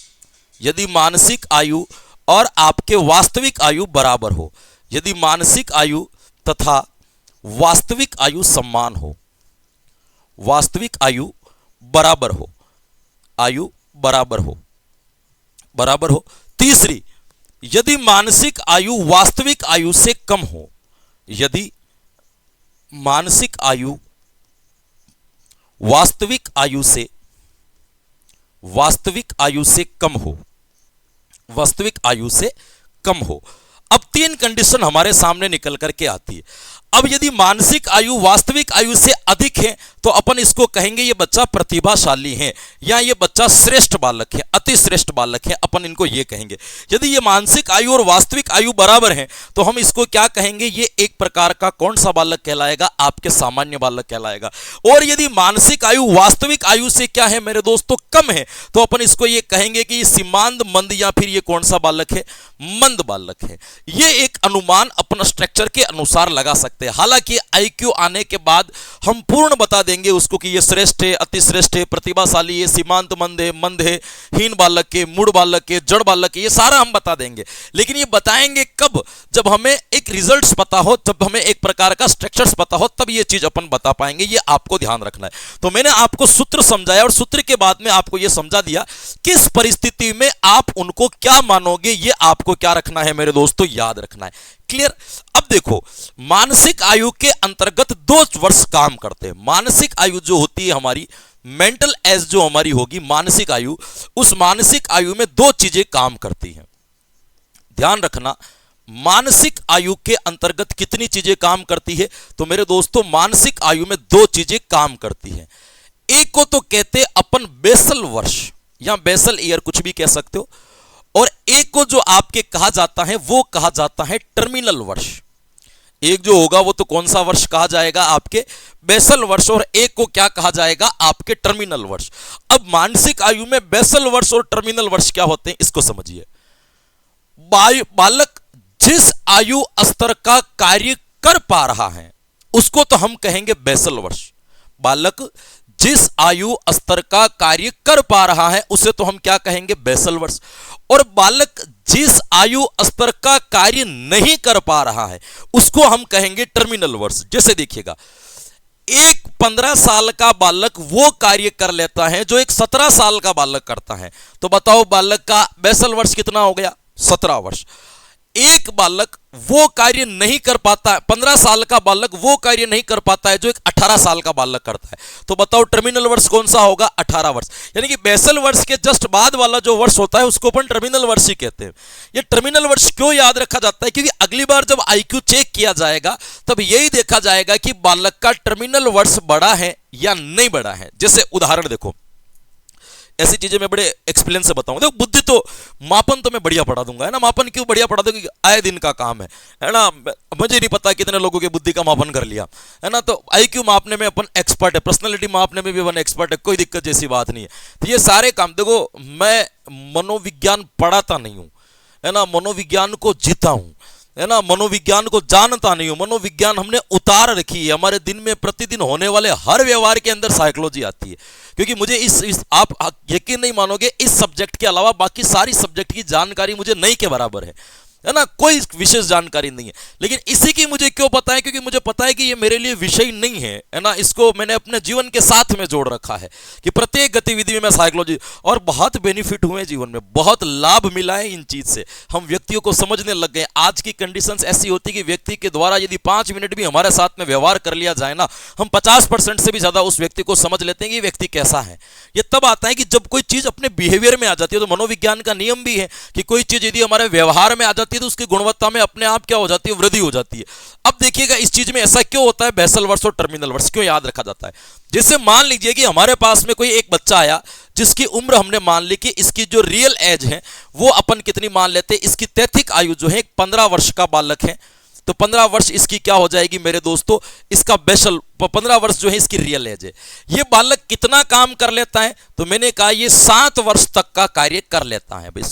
Speaker 1: यदि मानसिक आयु और आपके वास्तविक आयु बराबर हो, यदि मानसिक आयु तथा वास्तविक आयु समान हो, वास्तविक आयु बराबर हो, आयु बराबर हो, बराबर हो। तीसरी, यदि मानसिक आयु वास्तविक आयु से कम हो, यदि मानसिक आयु वास्तविक आयु से कम हो, वास्तविक आयु से कम हो। अब 3 कंडीशन हमारे सामने निकल करके आती है। अब यदि मानसिक आयु वास्तविक आयु से अधिक है तो अपन इसको कहेंगे ये बच्चा प्रतिभाशाली है, या ये बच्चा श्रेष्ठ बालक है, अति श्रेष्ठ बालक है, अपन इनको ये कहेंगे। यदि ये मानसिक आयु और वास्तविक आयु बराबर है तो हम इसको क्या कहेंगे, ये एक प्रकार का कौन सा बालक कहलाएगा, आपके सामान्य बालक कहलाएगा। और यदि मानसिक आयु वास्तविक आयु से क्या है मेरे दोस्तों, कम है, तो अपन इसको ये कहेंगे कि सीमांत मंद, या फिर ये कौन सा बालक है, मंद बालक है। ये एक अनुमान अपन स्ट्रक्चर के अनुसार लगा सकते हैं। हालांकि आईक्यू आने के बाद हम पूर्ण बता देंगे उसको कि ये श्रेष्ठ है, अति श्रेष्ठ है, प्रतिभाशाली है, सीमांत मंद है, हीन बालक है, मूढ़ बालक है, जड़ बालक है, ये सारा हम बता देंगे। लेकिन ये बताएंगे कब, जब हमें एक रिजल्ट्स पता हो, जब हमें एक प्रकार का स्ट्रक्चर्स पता हो, तब ये चीज अपन बता पाएंगे। ये आपको ध्यान रखना है। तो मैंने आपको सूत्र समझाया, और सूत्र के बाद में आपको ये समझा दिया किस परिस्थिति में आप उनको क्या मानोगे, ये आपको क्या रखना है मेरे दोस्तों, याद रखना है। क्लियर। अब देखो, मानसिक आयु के अंतर्गत 2 वर्ष काम करते हैं। मानसिक आयु जो होती है हमारी, मेंटल एज जो हमारी होगी मानसिक आयु, उस मानसिक आयु में 2 चीजें काम करती हैं। ध्यान रखना, मानसिक आयु के अंतर्गत कितनी चीजें काम करती है? तो मेरे दोस्तों, मानसिक आयु में 2 चीजें काम करती हैं। एक को तो कहते अपन बेसल वर्ष या बेसल ईयर, कुछ भी कह सकते हो, और एक को जो आपके कहा जाता है वो कहा जाता है टर्मिनल वर्ष। एक जो होगा वो तो कौन सा वर्ष कहा जाएगा? आपके बेसल वर्ष, और एक को क्या कहा जाएगा? आपके टर्मिनल वर्ष। अब मानसिक आयु में बेसल वर्ष और टर्मिनल वर्ष क्या होते हैं, इसको समझिए। बालक जिस आयु स्तर का कार्य कर पा रहा है उसको तो हम कहेंगे बेसल वर्ष। बालक जिस आयु स्तर का कार्य कर पा रहा है उसे तो हम क्या कहेंगे? बेसल वर्ष। और बालक जिस आयु स्तर का कार्य नहीं कर पा रहा है उसको हम कहेंगे टर्मिनल वर्ष। जैसे देखिएगा, एक 15 साल का बालक वो कार्य कर लेता है जो एक 17 साल का बालक करता है, तो बताओ बालक का बेसल वर्ष कितना हो गया? 17 वर्ष। एक बालक वो कार्य नहीं कर पाता है, 15 साल का बालक वो कार्य नहीं कर पाता है जो एक 18 साल का बालक करता है, तो बताओ टर्मिनल वर्ष कौन सा होगा? 18 वर्ष। यानी कि बेसल वर्ष के जस्ट बाद वाला जो वर्ष होता है उसको अपन टर्मिनल वर्ष ही कहते हैं। ये टर्मिनल वर्ष क्यों याद रखा जाता है? क्योंकि अगली बार जब आईक्यू चेक किया जाएगा तब यही देखा जाएगा कि बालक का टर्मिनल वर्ष बढ़ा है या नहीं बढ़ा है। जैसे उदाहरण देखो, ऐसी चीजें मैं बड़े एक्सपीरियंस से बताऊंगा। देखो, बुद्धि तो मापन तो मैं बढ़िया पढ़ा दूंगा, है ना। मापन क्यों बढ़िया पढ़ा दूंगा? आए दिन का काम है ना। मुझे नहीं पता कितने लोगों के बुद्धि का मापन कर लिया, है ना। तो आईक्यू मापने में अपन एक्सपर्ट है, पर्सनालिटी मापने में भी अपन एक्सपर्ट है, कोई दिक्कत जैसी बात नहीं है। तो ये सारे काम, देखो मैं मनोविज्ञान पढ़ाता नहीं हूं, है ना, मनोविज्ञान को जीता हूं, है ना, मनोविज्ञान को जानता नहीं हूं। मनोविज्ञान हमने उतार रखी है। हमारे दिन में प्रतिदिन होने वाले हर व्यवहार के अंदर साइकोलॉजी आती है, क्योंकि मुझे इस आप यकीन नहीं मानोगे, इस सब्जेक्ट के अलावा बाकी सारी सब्जेक्ट की जानकारी मुझे नहीं के बराबर है ना, कोई विशेष जानकारी नहीं है। लेकिन इसी की मुझे क्यों पता है? क्योंकि मुझे पता है कि ये मेरे लिए विषय नहीं है ना। इसको मैंने अपने जीवन के साथ में जोड़ रखा है कि प्रत्येक गतिविधि में मैं साइकोलॉजी, और बहुत बेनिफिट हुए जीवन में, बहुत लाभ मिला है इन चीज से। हम व्यक्तियों को समझने लग गए। आज की कंडीशंस ऐसी होती कि व्यक्ति के द्वारा यदि 5 मिनट भी हमारे साथ में व्यवहार कर लिया जाए ना, हम 50% से भी ज्यादा उस व्यक्ति को समझ लेते हैं कि व्यक्ति कैसा है। ये तब आता है कि जब कोई चीज अपने बिहेवियर में आ जाती है। तो मनोविज्ञान का नियम भी है कि कोई चीज यदि हमारे व्यवहार में आ जाती है तो उसकी गुणवत्ता में अपने आप क्या हो जाती है? वृद्धि हो जाती है। अब देखिएगा, इस चीज में ऐसा क्यों होता है? बेसल वर्ष और टर्मिनल वर्ष क्यों याद रखा जाता है? जैसे मान लीजिए कि हमारे पास में कोई एक बच्चा आया जिसकी उम्र हमने मान ली कि इसकी जो रियल एज है वो अपन कितनी मान लेते हैं, इसकी तैथिक आयु जो है 15 वर्ष का बालक है, तो 15 वर्ष इसकी क्या हो जाएगी मेरे दोस्तों? इसका बेसल 15 वर्ष जो है इसकी रियल एज है। ये बालक कितना काम कर लेता है? तो मैंने कहा ये 7 वर्ष तक का कार्य कर लेता है भाई।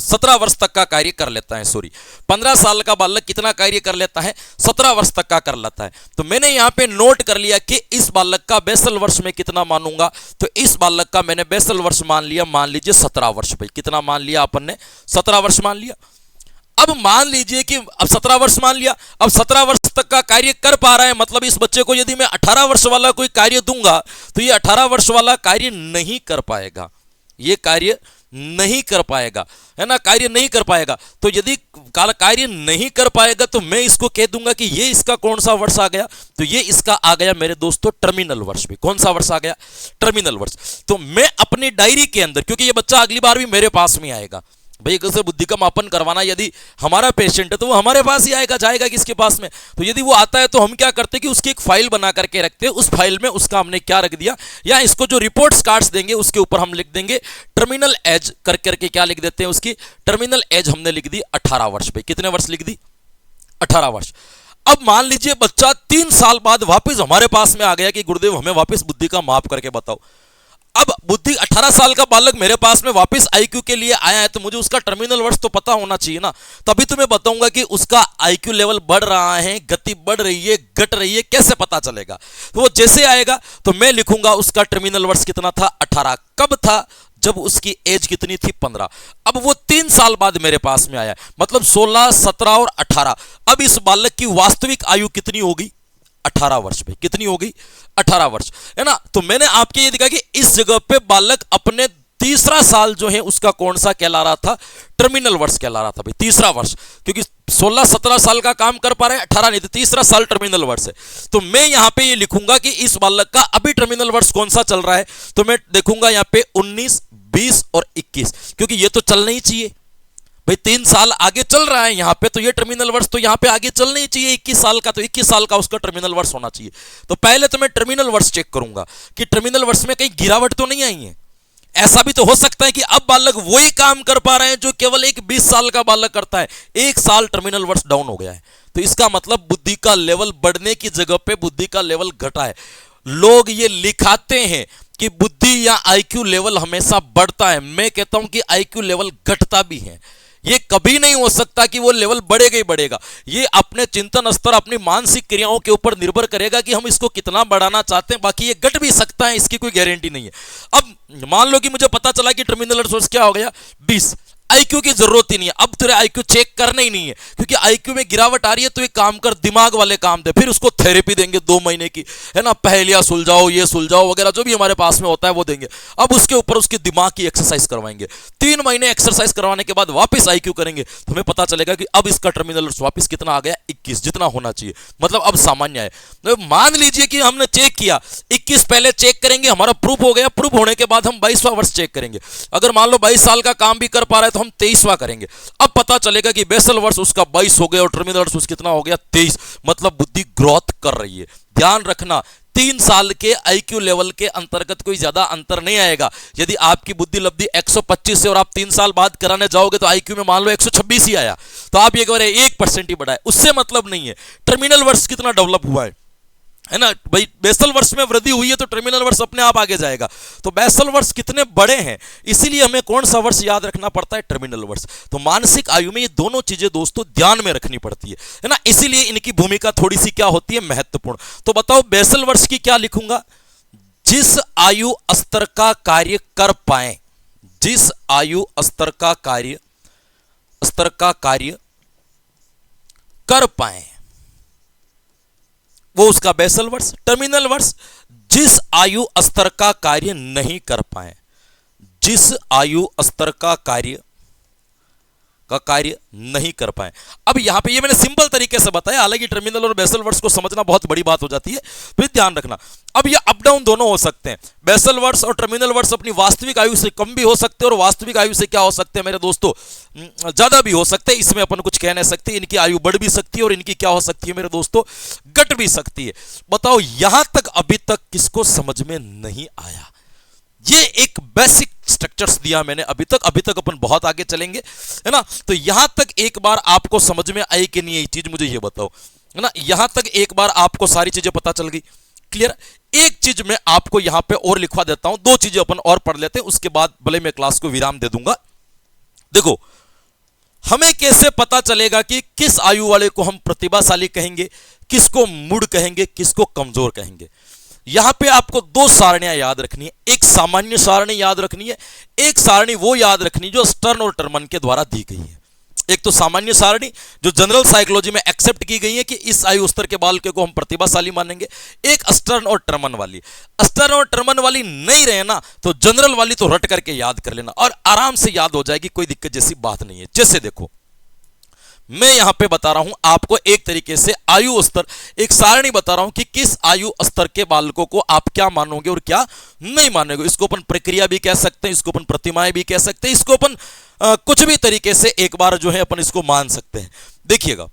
Speaker 1: 17 वर्ष तक का कार्य कर लेता है, सॉरी 15 साल का बालक कितना कार्य कर लेता है? 17 वर्ष तक का कर लेता है। तो मैंने यहां पे नोट कर लिया कि इस बालक का बेसल वर्ष में कितना मानूंगा, तो इस बालक का मैंने बेसल वर्ष मान लिया, मान लीजिए 17 वर्ष। भाई कितना मान लिया अपन ने? 17 वर्ष मान लिया। अब मान लीजिए कि अब 17 वर्ष मान लिया, अब 17 वर्ष तक का कार्य कर पा रहा है, मतलब इस बच्चे को यदि मैं 18 वर्ष वाला कोई कार्य दूंगा तो ये 18 वर्ष वाला कार्य नहीं कर पाएगा, ये कार्य नहीं कर पाएगा, है ना, कार्य नहीं कर पाएगा। तो यदि कार्य नहीं कर पाएगा तो मैं इसको कह दूंगा कि ये इसका कौन सा वर्ष आ गया? तो ये इसका आ गया मेरे दोस्तों टर्मिनल वर्ष। भी कौन सा वर्ष आ गया? टर्मिनल वर्ष। तो मैं अपनी डायरी के अंदर, क्योंकि ये बच्चा अगली बार भी मेरे पास में आएगा, भाई अगर बुद्धि का मापन करवाना यदि हमारा पेशेंट है तो वो हमारे पास ही आएगा, जाएगा किसके पास में? तो यदि वो आता है तो हम क्या करते हैं कि उसकी एक फाइल बना करके रखते हैं। उस फाइल में उसका हमने क्या रख दिया, या इसको जो रिपोर्ट्स कार्ड्स देंगे उसके ऊपर हम लिख देंगे टर्मिनल एज कर करके, क्या लिख देते हैं उसकी टर्मिनल एज हमने लिख दी 18 वर्ष पे। कितने वर्ष लिख दी? 18 वर्ष। अब मान लीजिए बच्चा 3 साल बाद वापस हमारे पास में आ गया कि गुरुदेव हमें वापस बुद्धि का माप करके बताओ। अब बुद्धि 18 साल का बालक मेरे पास में वापस आईक्यू के लिए आया है तो मुझे उसका टर्मिनल वर्ष तो पता होना चाहिए ना, तभी तो मैं बताऊंगा कि उसका आईक्यू लेवल बढ़ रहा है, गति बढ़ रही है, घट रही है, कैसे पता चलेगा? तो वो जैसे आएगा तो मैं लिखूंगा उसका टर्मिनल वर्ष कितना था? 18। कब था? जब उसकी एज कितनी थी? 15। अब वो 3 साल बाद मेरे पास में आया, मतलब 16, 17 और 18। अब इस बालक की वास्तविक आयु कितनी होगी? 18 वर्ष पे। कितनी हो गई? 18 वर्ष, है ना। तो मैंने आपके ये दिखा कि इस जगह पे बालक अपने तीसरा साल जो है उसका कौन सा कहला रहा था? टर्मिनल वर्ष कहला रहा था भाई, तीसरा वर्ष, क्योंकि 16-17 साल का काम कर पा रहे हैं, 18 नहीं, तो तीसरा साल टर्मिनल वर्ष है। तो मैं यहां पे ये लिखूंगा कि इस बालक का अभी टर्मिनल वर्ष कौन सा चल रहा है, तो मैं देखूंगा यहां पे 19, 20 और 21, क्योंकि ये तो चलना ही चाहिए भाई, 3 साल आगे चल रहा है यहां पे, तो ये टर्मिनल वर्ष तो यहां पे आगे चलना ही चाहिए 21 साल का, तो 21 साल का उसका टर्मिनल वर्ष होना चाहिए। तो पहले तो मैं टर्मिनल वर्ष चेक करूंगा कि टर्मिनल वर्ष में कहीं गिरावट तो नहीं आई है। ऐसा भी तो हो सकता है कि अब बालक वही काम कर पा रहे हैं जो केवल एक 20 साल का बालक करता है, 1 साल टर्मिनल वर्ष डाउन हो गया है, तो इसका मतलब बुद्धि का लेवल बढ़ने की जगह पे बुद्धि का लेवल घटा है। लोग ये लिखाते हैं कि बुद्धि या आईक्यू लेवल हमेशा बढ़ता है, मैं कहता हूं कि आईक्यू लेवल घटता भी है। ये कभी नहीं हो सकता कि वो लेवल बढ़ेगा ही बढ़ेगा, ये अपने चिंतन स्तर, अपनी मानसिक क्रियाओं के ऊपर निर्भर करेगा कि हम इसको कितना बढ़ाना चाहते हैं। बाकी ये घट भी सकता है, इसकी कोई गारंटी नहीं है। अब मान लो कि मुझे पता चला कि टर्मिनल रिसोर्स क्या हो गया 20, आईक्यू की जरूरत ही नहीं है, अब तेरे आईक्यू चेक करना ही नहीं है, क्योंकि आईक्यू में गिरावट आ रही है, तो एक काम कर, दिमाग वाले काम दे, फिर उसको थेरेपी देंगे 2 महीने की, है ना, पहेलियां सुलझाओ, ये सुलझाओ वगैरह जो भी हमारे पास में होता है वो देंगे। अब उसके ऊपर उसकी दिमाग की एक्सरसाइज करवाएंगे, 3 महीने एक्सरसाइज करवाने के बाद वापस आईक्यू करेंगे, तो हमें पता चलेगा कि अब इसका टर्मिनल वापस कितना आ गया, 21, जितना होना चाहिए, मतलब अब सामान्य है। तो मान लीजिए कि हमने चेक किया 21, पहले चेक करेंगे, हमारा प्रूफ हो गया, प्रूफ होने के बाद हम 22वां वर्ष चेक करेंगे। अगर मान लो 22 साल का काम भी कर पा रहे हैं तो हम 23वां करेंगे। अब पता चलेगा कि बेसल वर्ष उसका 22 हो गया और टर्मिनल वर्ष उसका कितना हो गया 23, मतलब बुद्धि ग्रोथ कर रही है। ध्यान रखना, 3 साल के आईक्यू लेवल के अंतर्गत कोई ज्यादा अंतर नहीं आएगा। यदि आपकी बुद्धि लब्धि 125 से और आप 3 साल बाद कराने जाओगे तो आईक्यू में मान लो 126 ही आया, तो आप ये कह रहे हैं 1% ही बढ़ा है, उससे मतलब नहीं है। टर्मिनल वर्ष कितना डेवलप हुआ है ना भाई, बेसल वर्ष में वृद्धि हुई है तो टर्मिनल वर्ष अपने आप आगे जाएगा। तो बेसल वर्ष कितने बड़े हैं, इसीलिए हमें कौन सा वर्ष याद रखना पड़ता है, टर्मिनल वर्ष। तो मानसिक आयु में ये दोनों चीजें दोस्तों ध्यान में रखनी पड़ती है ना, इसीलिए इनकी भूमिका थोड़ी सी क्या होती है, महत्वपूर्ण। तो बताओ बेसल वर्ष की क्या लिखूंगा, जिस आयु स्तर का कार्य कर पाए, जिस आयु स्तर का कार्य कर पाए वो उसका बेसल वर्ष। टर्मिनल वर्ष, जिस आयु स्तर का कार्य नहीं कर पाए, जिस आयु स्तर का कार्य नहीं कर पाए। अब यहां पे ये मैंने सिंपल तरीके से बताया, हालांकि टर्मिनल और बेसल वर्ष को समझना बहुत बड़ी बात हो जाती है, फिर ध्यान रखना। अब ये अप डाउन दोनों हो सकते हैं, बेसल वर्ष और टर्मिनल वर्ष अपनी वास्तविक आयु से कम भी हो सकते हैं और वास्तविक आयु से क्या हो सकते हैं मेरे दोस्तों, ज्यादा भी हो सकते हैं। इसमें अपन कुछ कह नहीं सकते, इनकी आयु बढ़ भी सकती है और इनकी क्या हो सकती है मेरे दोस्तों, घट भी सकती है। बताओ यहां तक अभी तक किसको समझ में नहीं आया? ये एक बेसिक स्ट्रक्चर्स दिया मैंने अभी तक अपन बहुत आगे चलेंगे, है ना। तो यहां तक एक बार आपको समझ में आई कि नहीं, ये चीज मुझे ये बताओ, है ना। यहां तक एक बार आपको सारी चीजें पता चल गई, क्लियर। एक चीज मैं आपको यहां पे और लिखवा देता हूं, 2 चीजें अपन और पढ़ लेते हैं, उसके बाद भले मैं क्लास को विराम दे दूंगा। देखो, हमें कैसे पता चलेगा कि किस आयु वाले को हम प्रतिभाशाली कहेंगे, किसको मूढ़ कहेंगे, किसको कमजोर कहेंगे। यहां पे आपको 2 सारणियां याद रखनी है, एक सामान्य सारणी याद रखनी है, एक सारणी वो याद रखनी जो स्टर्न और टर्मन के द्वारा दी गई है। एक तो सामान्य सारणी जो जनरल साइकोलॉजी में एक्सेप्ट की गई है कि इस आयु स्तर के बालक को हम प्रतिभाशाली मानेंगे, एक स्टर्न और टर्मन वाली। स्टर्न और टर्मन वाली नहीं रहे ना तो जनरल वाली तो रट करके याद कर लेना और आराम से याद हो जाएगी, कोई दिक्कत जैसी बात नहीं है। जैसे देखो, मैं यहां पे बता रहा हूं आपको एक तरीके से आयु स्तर, एक सारणी बता रहा हूं कि किस आयु स्तर के बालकों को आप क्या मानोगे और क्या नहीं मानोगे। इसको अपन प्रक्रिया भी कह सकते हैं, इसको अपन प्रतिमाएं भी कह सकते हैं, इसको अपन कुछ भी तरीके से एक बार जो है अपन इसको मान सकते हैं। देखिएगा,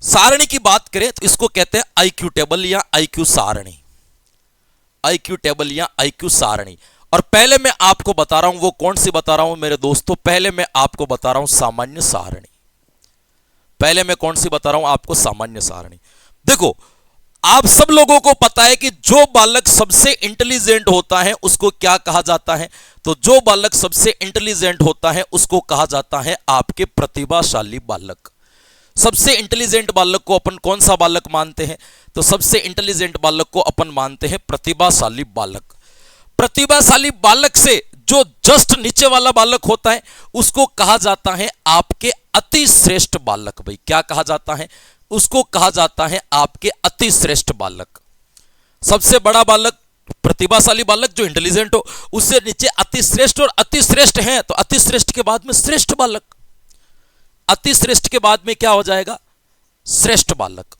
Speaker 1: सारणी की बात करें तो इसको कहते हैं आईक्यू टेबल या आईक्यू सारणी, आईक्यू टेबल या आईक्यू सारणी। और पहले मैं आपको बता रहा हूं वो कौन सी बता रहा हूं मेरे दोस्तों, पहले मैं आपको बता रहा हूं सामान्य सारणी। पहले मैं कौन सी बता रहा हूं आपको, सामान्य सारणी। देखो, आप सब लोगों को पता है कि जो बालक सबसे इंटेलिजेंट होता है उसको क्या कहा जाता है, तो जो बालक सबसे इंटेलिजेंट होता है उसको कहा जाता है आपके प्रतिभाशाली बालक। सबसे इंटेलिजेंट बालक को अपन कौन सा बालक मानते हैं, तो सबसे इंटेलिजेंट बालक को अपन मानते हैं प्रतिभाशाली बालक। प्रतिभाशाली बालक से जो जस्ट नीचे वाला बालक होता है उसको कहा जाता है आपके अति श्रेष्ठ बालक। भाई क्या कहा जाता है, उसको कहा जाता है आपके अति श्रेष्ठ बालक। सबसे बड़ा बालक प्रतिभाशाली बालक जो इंटेलिजेंट हो, उससे नीचे अति श्रेष्ठ, और अति श्रेष्ठ है तो अति श्रेष्ठ के बाद में श्रेष्ठ बालक, अति श्रेष्ठ के बाद में क्या हो जाएगा, श्रेष्ठ बालक,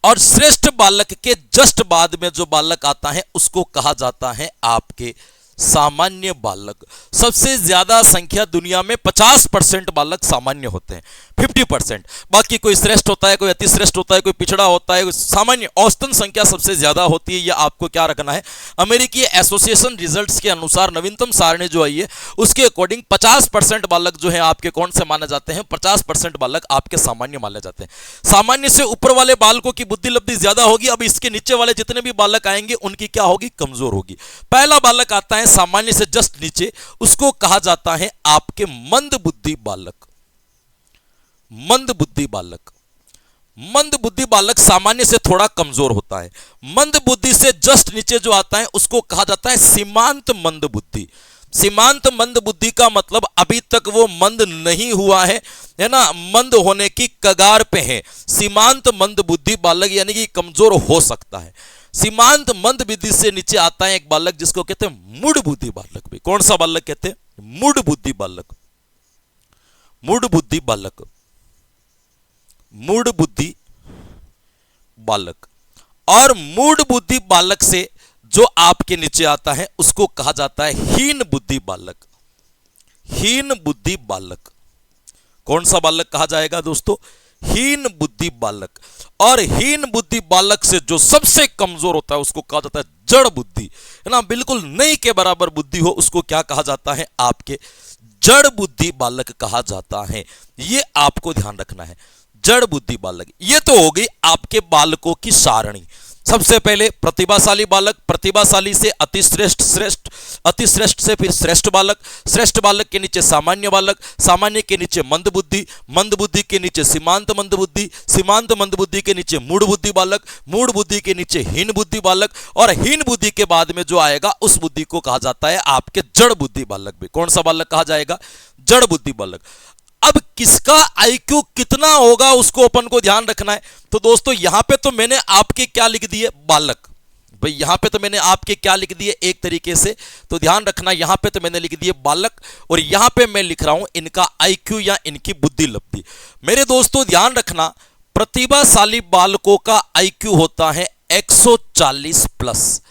Speaker 1: और श्रेष्ठ बालक के जस्ट बाद में जो बालक आता है उसको कहा जाता है आपके सामान्य बालक। सबसे ज्यादा संख्या दुनिया में 50% बालक सामान्य होते हैं, 50%। बाकी कोई श्रेष्ठ होता है, कोई अति श्रेष्ठ होता है, कोई पिछड़ा होता है, सामान्य औसतन संख्या सबसे ज्यादा होती है। यह आपको क्या रखना है, अमेरिकी एसोसिएशन रिजल्ट्स के अनुसार नवीनतम सारणी जो आई है उसके अकॉर्डिंग 50% बालक जो है आपके कौन से माने जाते हैं, 50% बालक आपके सामान्य माने जाते हैं। सामान्य से ऊपर वाले बालकों की बुद्धि लब्धि ज्यादा होगी, अब इसके नीचे वाले जितने भी बालक आएंगे उनकी क्या होगी, कमजोर होगी। पहला बालक आता है सामान्य से जस्ट नीचे, उसको कहा जाता है आपके मंद बुद्धि बालक। मंद बुद्धि बालक, मंद बुद्धि बालक सामान्य से थोड़ा कमजोर होता है। मंद बुद्धि से जस्ट नीचे जो आता है उसको कहा जाता है सीमांत मंद बुद्धि। सीमांत मंद बुद्धि का मतलब अभी तक वो मंद नहीं हुआ है ना, मंद होने की कगार पे है। सीमांत मंद बुद्धि बालक यानी कि कमजोर हो सकता है। सीमांत मंद बुद्धि से नीचे आता है एक बालक जिसको कहते हैं मूढ़ बुद्धि बालक भी। कौन सा बालक कहते हैं, मूढ़ बुद्धि बालक। मूढ़ बुद्धि बालक, मूढ़ बुद्धि बालक। और मूढ़ बुद्धि बालक से जो आपके नीचे आता है उसको कहा जाता है हीन बुद्धि बालक। हीन बुद्धि बालक, कौन सा बालक कहा जाएगा दोस्तों, हीन बुद्धि बालक। और हीन बुद्धि बालक से जो सबसे कमजोर होता है उसको कहा जाता है जड़ बुद्धि, है ना, बिल्कुल नहीं के बराबर बुद्धि हो उसको क्या कहा जाता है, आपके जड़ बुद्धि बालक कहा जाता है। ये आपको ध्यान रखना है, जड़ बुद्धि बालक। ये तो हो गई आपके बालकों की सारणी। सबसे पहले प्रतिभाशाली बालक, प्रतिभाशाली से अति श्रेष्ठ, श्रेष्ठ, अति श्रेष्ठ से फिर श्रेष्ठ बालक, श्रेष्ठ बालक के नीचे सामान्य बालक, सामान्य के नीचे मंद बुद्धि, मंद बुद्धि के नीचे सीमांत मंद बुद्धि, सीमांत मंद बुद्धि के नीचे मूढ़ बुद्धि बालक, मूढ़ बुद्धि के नीचे हीन बुद्धि बालक, और हीन बुद्धि के बाद में जो आएगा उस बुद्धि को कहा जाता है आपके जड़ बुद्धि बालक भी। कौन सा बालक कहा जाएगा, जड़ बुद्धि बालक। अब किसका आईक्यू कितना होगा उसको अपन को ध्यान रखना है। तो दोस्तों यहां पे तो मैंने आपके क्या लिख दिए, बालक। भाई यहां पे तो मैंने आपके क्या लिख दिए एक तरीके से, तो ध्यान रखना यहां पे तो मैंने लिख दिए बालक, और यहां पे मैं लिख रहा हूं इनका आईक्यू या इनकी बुद्धि लब्धि। मेरे दोस्तों ध्यान रखना, प्रतिभाशाली बालकों का आईक्यू होता है 140 प्लस।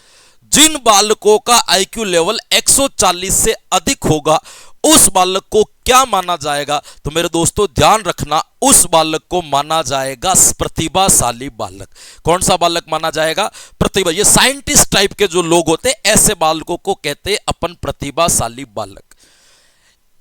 Speaker 1: जिन बालकों का आईक्यू लेवल 140 से अधिक होगा उस बालक को क्या माना जाएगा, तो मेरे दोस्तों ध्यान रखना, उस बालक को माना जाएगा प्रतिभाशाली बालक। कौन सा बालक माना जाएगा, प्रतिभा। ये साइंटिस्ट टाइप के जो लोग होते हैं ऐसे बालकों को कहते हैं अपन प्रतिभाशाली बालक।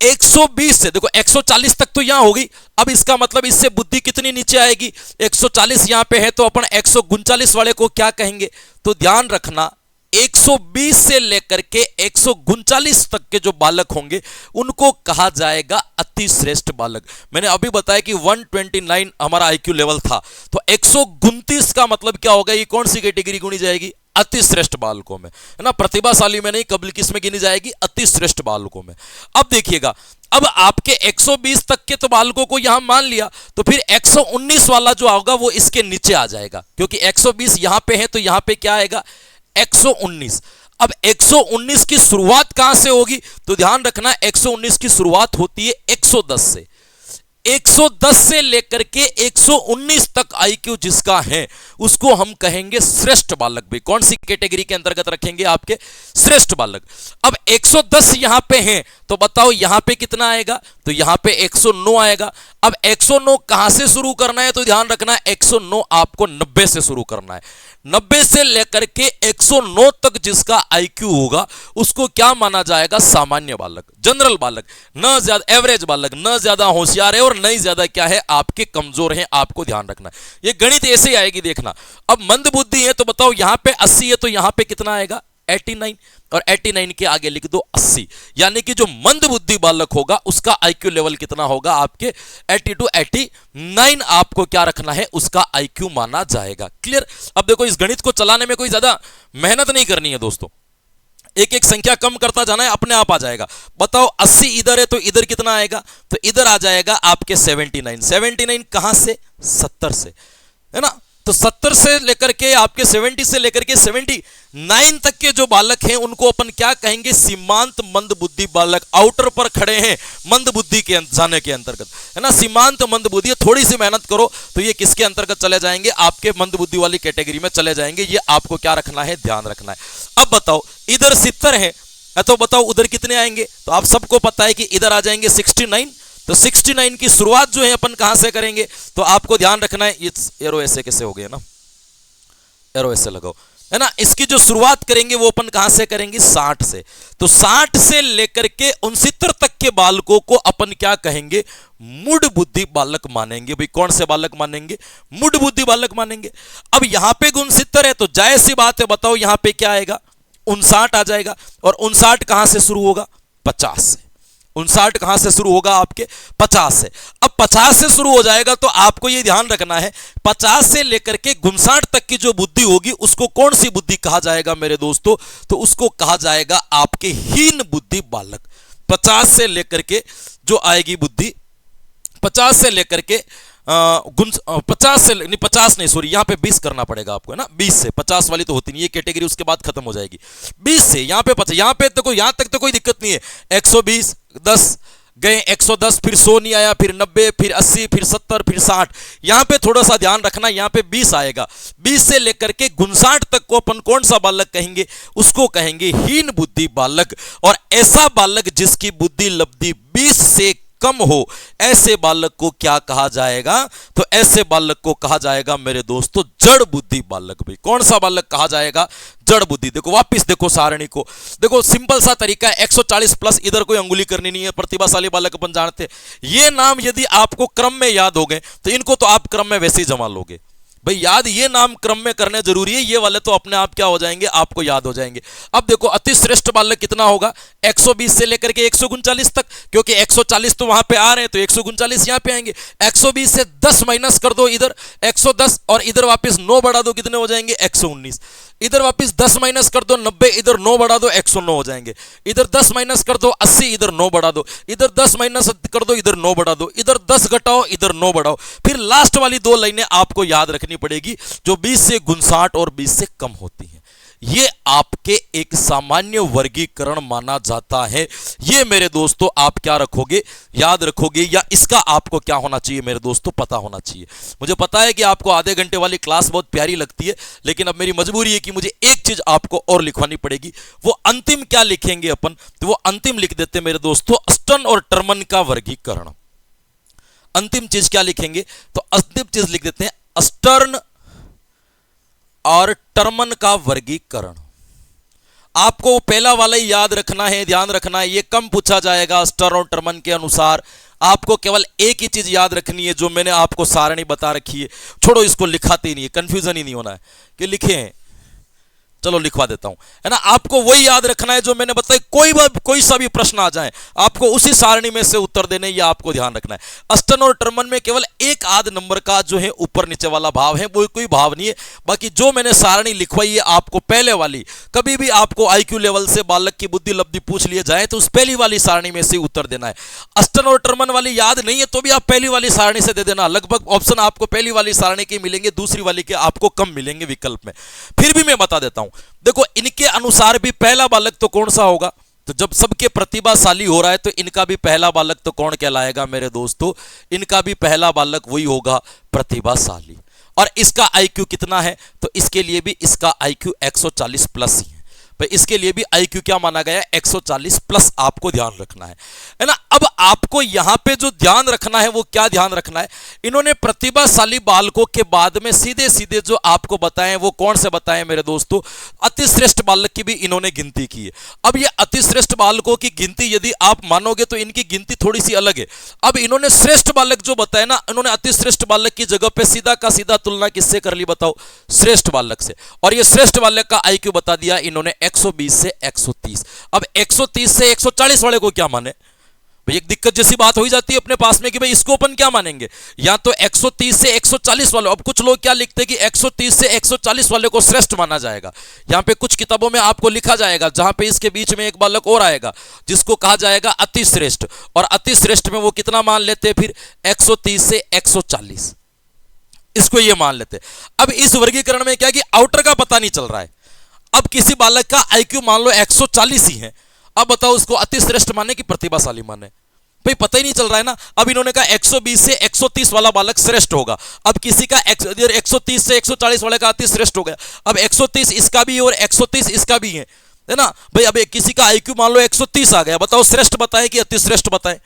Speaker 1: 120 से देखो 140 तक तो यहां होगी, अब इसका मतलब इससे बुद्धि कितनी नीचे आएगी, 140 यहां पे है तो अपन 139 वाले को क्या कहेंगे। तो ध्यान रखना 120 से लेकर के 139 तक के जो बालक होंगे उनको कहा जाएगा अति श्रेष्ठ बालक। मैंने अभी बताया कि 129 हमारा आईक्यू लेवल था, तो 129 का मतलब क्या होगा, ये कौन सी कैटेगरी गिनी जाएगी, अति श्रेष्ठ बालकों में, है ना। प्रतिभाशाली में नहीं, कबल किस में गिनी जाएगी, अति श्रेष्ठ बालकों में। अब देखिएगा, अब आपके 120 तक के तो बालकों को यहां मान लिया, तो फिर 119 वाला जो होगा वो इसके नीचे आ जाएगा, क्योंकि 120 यहां पे है तो यहां पे क्या आएगा, 119। अब 119 की शुरुआत कहां से होगी, तो ध्यान रखना 119 की शुरुआत होती है 110 से। 110 से लेकर के 119 तक आईक्यू जिसका है उसको हम कहेंगे श्रेष्ठ बालक भी। कौन सी कैटेगरी के अंतर्गत रखेंगे, आपके श्रेष्ठ बालक। अब 110 यहां पे है तो बताओ यहां पे कितना आएगा, तो यहां पे 109 आएगा। अब 109 कहां से शुरू करना है, तो ध्यान रखना 109 आपको 90 से शुरू करना है। 90 से लेकर के 109 तक जिसका आईक्यू होगा उसको क्या माना जाएगा, सामान्य बालक, जनरल बालक, न ज्यादा एवरेज बालक, न ज्यादा होशियार है और न ही ज्यादा क्या है आपके कमजोर हैं। आपको ध्यान रखना ये गणित ऐसे ही आएगी, देखना। अब मंद बुद्धि है तो बताओ यहां पे 80 है तो यहां पे कितना आएगा, 89, और 89 के आगे लिख दो 80, यानी कि जो मंद बुद्धि बालक होगा उसका आईक्यू लेवल कितना होगा, आपके 80 to 89 आपको क्या रखना है, उसका आईक्यू माना जाएगा। क्लियर। अब देखो इस गणित को चलाने में कोई ज्यादा मेहनत नहीं करनी है दोस्तों, एक एक संख्या कम करता जाना है, अपने आप आ जाएगा। बताओ 80 इधर है तो इधर कितना आएगा, तो इधर आ जाएगा आपके 79। 79 कहां से, 70 से, है ना। तो 70 से लेकर के आपके 70 से लेकर के 70 9 तक के जो बालक हैं उनको अपन क्या कहेंगे, सीमांत मंद बुद्धि बालक। आउटर पर खड़े हैं मंद बुद्धि के जाने के अंतर्गत, है ना, सीमांत मंद बुद्धि। थोड़ी सी मेहनत करो तो ये किसके अंतर्गत चले जाएंगे, आपके मंद बुद्धि वाली कैटेगरी में चले जाएंगे। ये आपको क्या रखना है, ध्यान रखना है। अब बताओ इधर 70 है तो बताओ उधर कितने आएंगे, तो आप सबको पता है कि इधर आ जाएंगे 69। तो 69 की शुरुआत जो है अपन कहां से करेंगे, तो आपको ध्यान रखना है, एरो ऐसे कैसे हो गए ना, एरो ऐसे लगाओ, है ना। इसकी जो शुरुआत करेंगे वो अपन कहां से करेंगे, 60 से। तो 60 से लेकर के 69 तक के बालकों को अपन क्या कहेंगे, मूढ़ बुद्धि बालक मानेंगे। भाई कौन से बालक मानेंगे, मूढ़ बुद्धि बालक मानेंगे। अब यहां पे 69 है तो जायज सी बात है, बताओ यहां पे क्या आएगा, 59 आ जाएगा। और 59 कहां से शुरू होगा, 50 से। 59 कहां से शुरू होगा, आपके 50 से। अब 50 से शुरू हो जाएगा तो आपको यह ध्यान रखना है 50 से लेकर के 59 तक की जो बुद्धि होगी उसको कौन सी बुद्धि कहा जाएगा मेरे दोस्तों, तो उसको कहा जाएगा आपके हीन बुद्धि बालक। 50 से लेकर के जो आएगी बुद्धि, 50 से लेकर के 50 से नहीं, 50 नहीं सॉरी, यहां पे 20 करना पड़ेगा आपको, है ना। 20 से 50 वाली तो होती नहीं, ये कैटेगरी उसके बाद खत्म हो जाएगी। 20 से यहां पे 50, यहां पे तो यहां तक तो कोई दिक्कत नहीं है। 120 10 गए, 110, फिर 100 नहीं आया, फिर 90, फिर 80, फिर 70, फिर 60। यहां पे थोड़ा सा ध्यान रखना, यहां पे 20 आएगा। 20 से लेकर के 59 तक को अपन कौन सा बालक कहेंगे, उसको कहेंगे हीन बुद्धि बालक। और ऐसा बालक जिसकी बुद्धि लब्धि 20 से कम हो, ऐसे बालक को क्या कहा जाएगा, तो ऐसे बालक को कहा जाएगा मेरे दोस्तों जड़ बुद्धि बालक। भाई कौन सा बालक कहा जाएगा, जड़ बुद्धि। देखो वापिस देखो सारणी को, देखो सिंपल सा तरीका है, 140 प्लस, इधर कोई अंगुली करनी नहीं है, प्रतिभाशाली बालक अपन जानते हैं। ये नाम यदि आपको क्रम में याद हो गए तो इनको तो आप क्रम में वैसे ही जमा लोगे। भाई याद ये नाम क्रम में करने जरूरी है, ये वाले तो अपने आप क्या हो जाएंगे, आपको याद हो जाएंगे। अब देखो अति श्रेष्ठ बालक कितना होगा, 120 से लेकर के 139 तक, क्योंकि 140 तो वहां पे आ रहे हैं तो 139 यहां पे आएंगे। 120 से 10 माइनस कर दो इधर 110, और इधर वापस 9 बढ़ा दो, कितने हो जाएंगे, 119। इधर वापस 10 माइनस कर दो 90, इधर 9 बढ़ा दो 109 हो जाएंगे। इधर 10 माइनस कर दो 80, इधर 9 बढ़ा दो, इधर 10 माइनस कर दो, इधर 9 बढ़ा दो, इधर 10 घटाओ, इधर 9 बढ़ाओ। फिर लास्ट वाली 2 लाइनें आपको याद रखनी पड़ेगी जो 20 से 59 और 20 से कम होती हैं। ये आपके एक सामान्य वर्गीकरण माना जाता है। ये मेरे दोस्तों आप क्या रखोगे, याद रखोगे, या इसका आपको क्या होना चाहिए मेरे दोस्तों, पता होना चाहिए। मुझे पता है कि आपको आधे घंटे वाली क्लास बहुत प्यारी लगती है, लेकिन अब मेरी मजबूरी है कि मुझे एक चीज आपको और लिखवानी पड़ेगी। वो अंतिम क्या लिखेंगे अपन, तो वो अंतिम लिख देते मेरे दोस्तों अस्टन और टर्मन का वर्गीकरण। अंतिम चीज क्या लिखेंगे, तो अंतिम चीज लिख देते हैं अस्टर्न और टर्मन का वर्गीकरण। आपको पहला वाला ही याद रखना है, ध्यान रखना है, ये कम पूछा जाएगा। स्टर्न और टर्मन के अनुसार आपको केवल एक ही चीज याद रखनी है जो मैंने आपको सारणी बता रखी है। छोड़ो इसको लिखाते ही नहीं है, कंफ्यूजन ही नहीं होना है कि लिखे हैं, चलो लिखवा देता हूं, है ना। आपको वही याद रखना है जो मैंने बताया। कोई सा भी प्रश्न आ जाए आपको उसी सारणी में से उत्तर देने, ये आपको ध्यान रखना है। अस्टन और टर्मन में केवल एक आध नंबर का जो है ऊपर नीचे वाला भाव है, वो कोई भाव नहीं है। बाकी जो मैंने सारणी लिखवाई है आपको पहले वाली, कभी भी आपको आईक्यू लेवल से बालक की बुद्धि लब्धि पूछ लिए जाए तो उस पहली वाली सारणी में से उत्तर देना है। अस्टन और टर्मन वाली याद नहीं है तो भी आप पहली वाली सारणी से दे देना। लगभग ऑप्शन आपको पहली वाली सारणी के मिलेंगे, दूसरी वाली के आपको कम मिलेंगे विकल्प में। फिर भी मैं बता देता हूं, देखो इनके अनुसार भी पहला बालक तो कौन सा होगा, तो जब सबके प्रतिभाशाली हो रहा है तो इनका भी पहला बालक तो कौन कहलाएगा मेरे दोस्तों, इनका भी पहला बालक वही होगा, प्रतिभाशाली। और इसका आईक्यू कितना है, तो इसके लिए भी इसका आईक्यू 140 प्लस ही है। भाई इसके लिए भी आईक्यू क्या माना गया है, 140 प्लस आपको ध्यान रखना है ना। अब आपको यहां पे जो ध्यान रखना है वो क्या ध्यान रखना है, इन्होंने प्रतिभाशाली बालकों के बाद में सीधे सीधे जो आपको बताएं वो कौन से बताएं मेरे दोस्तों, अतिश्रेष्ठ बालक की भी इन्होंने गिनती की है। अब ये अतिश्रेष्ठ बालकों की गिनती यदि आप मानोगे तो इनकी गिनती थोड़ी सी अलग है। अब इन्होंने श्रेष्ठ बालक जो बताया ना, इन्होंने अतिश्रेष्ठ बालक की जगह पे सीधा का सीधा तुलना किससे कर ली बताओ, श्रेष्ठ बालक से। और ये श्रेष्ठ बालक का आईक्यू बता दिया इन्होंने 120 से 130। अब 130 से 140 वाले को क्या माने, भाई एक दिक्कत जैसी बात हो ही जाती है अपने पास में कि भाई इसको अपन क्या मानेंगे, या तो 130 से 140 वाले। अब कुछ लोग क्या लिखते हैं कि 130 से 140 वाले को श्रेष्ठ माना जाएगा। यहां पे कुछ किताबों में आपको लिखा जाएगा, जहां पे इसके बीच में एक बालक और आएगा जिसको कहा जाएगा अतिश्रेष्ठ, और अतिश्रेष्ठ में वो कितना मान लेते हैं फिर 130 से 140, इसको ये मान लेते हैं। अब इस वर्गीकरण में क्या कि आउटर का पता नहीं चल रहा है, अब किसी बालक का आईक्यू मान लो 140 ही है, अब बताओ उसको अति श्रेष्ठ माने कि प्रतिभाशाली माने? भाई पता ही नहीं चल रहा है ना। अब इन्होंने कहा 120 से 130 वाला बालक श्रेष्ठ होगा। अब किसी का 130 से 140 वाले का अति श्रेष्ठ हो गया। अब 130 इसका भी और 130 इसका भी है ना भाई। अब किसी का आईक्यू मान लो 130 आ गया, बताओ श्रेष्ठ बताए कि अति श्रेष्ठ बताए?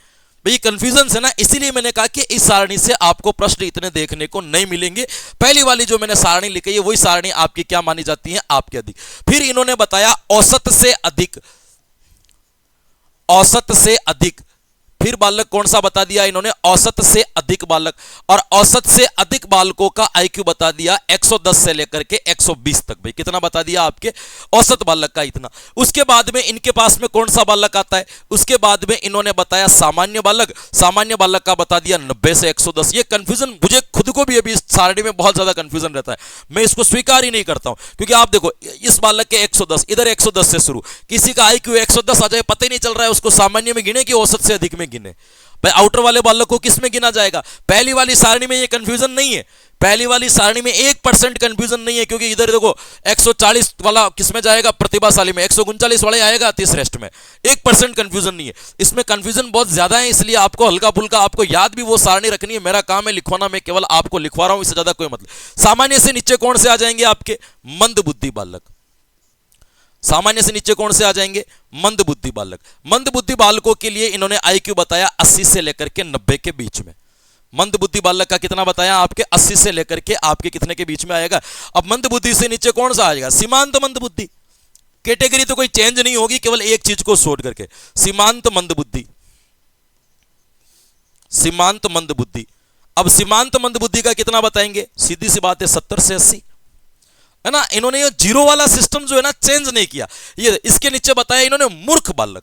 Speaker 1: भाई कंफ्यूजन है ना। इसीलिए मैंने कहा कि इस सारणी से आपको प्रश्न इतने देखने को नहीं मिलेंगे। पहली वाली जो मैंने सारणी लिखी है वही सारणी आपकी क्या मानी जाती है? आपके अधिक। फिर इन्होंने बताया औसत से अधिक, औसत से अधिक। फिर बालक कौन सा बता दिया इन्होंने? औसत से अधिक बालक। और औसत से अधिक बालकों का आईक्यू बता दिया 110 से लेकर के 120 तक। भाई कितना बता दिया? आपके औसत बालक का इतना। उसके बाद में इनके पास में कौन सा बालक आता है? उसके बाद में इन्होंने बताया सामान्य बालक। सामान्य बालक का बता दिया 90 से 110। ये कंफ्यूजन मुझे खुद को भी अभी इस सारणी में बहुत ज्यादा कंफ्यूजन रहता है, मैं इसको स्वीकार ही नहीं करता हूं। क्योंकि आप देखो इस बालक के 110, इधर 110 से शुरू, किसी का आईक्यू 110 आ जाए, पता ही नहीं चल रहा है उसको सामान्य में गिने कि औसत से अधिक में गिने। भाई आउटर वाले बालक को किस में गिना जाएगा? पहली वाली सारणी में ये कंफ्यूजन नहीं है। पहली वाली सारणी में 1% कंफ्यूजन नहीं है, क्योंकि इधर देखो 140 वाला किस में जाएगा? प्रतिभाशाली में। 139 वाले आएगा अति श्रेष्ठ में। 1% कंफ्यूजन नहीं है। इसमें कंफ्यूजन बहुत ज्यादा है, इसलिए आपको हल्का फुल्का आपको याद भी वो सारणी रखनी है। मेरा काम है लिखवाना, मैं केवल आपको लिखवा रहा हूं, इससे ज्यादा कोई मतलब। सामान्य से नीचे कौन से आ जाएंगे? आपके मंद बुद्धि बालक। सामान्य से नीचे कौन से आ जाएंगे? मंद बुद्धि बालक। मंद बुद्धि बालकों के लिए इन्होंने आईक्यू बताया 80 से लेकर के 90 के बीच में। मंद बुद्धि बालक का कितना बताया? आपके 80 से लेकर के आपके कितने के बीच में आएगा? अब मंद बुद्धि से नीचे कौन सा आएगा? सीमांत मंद बुद्धि। कैटेगरी तो कोई चेंज नहीं होगी, केवल एक चीज को छोड़ करके, सीमांत मंद बुद्धि। सीमांत मंद बुद्धि। अब सीमांत मंद बुद्धि का कितना बताएंगे? सीधी सी बात है 70 से 80, है ना। इन्होंने ये जीरो वाला सिस्टम जो है ना चेंज नहीं किया। ये इसके नीचे बताया इन्होंने मूर्ख बालक।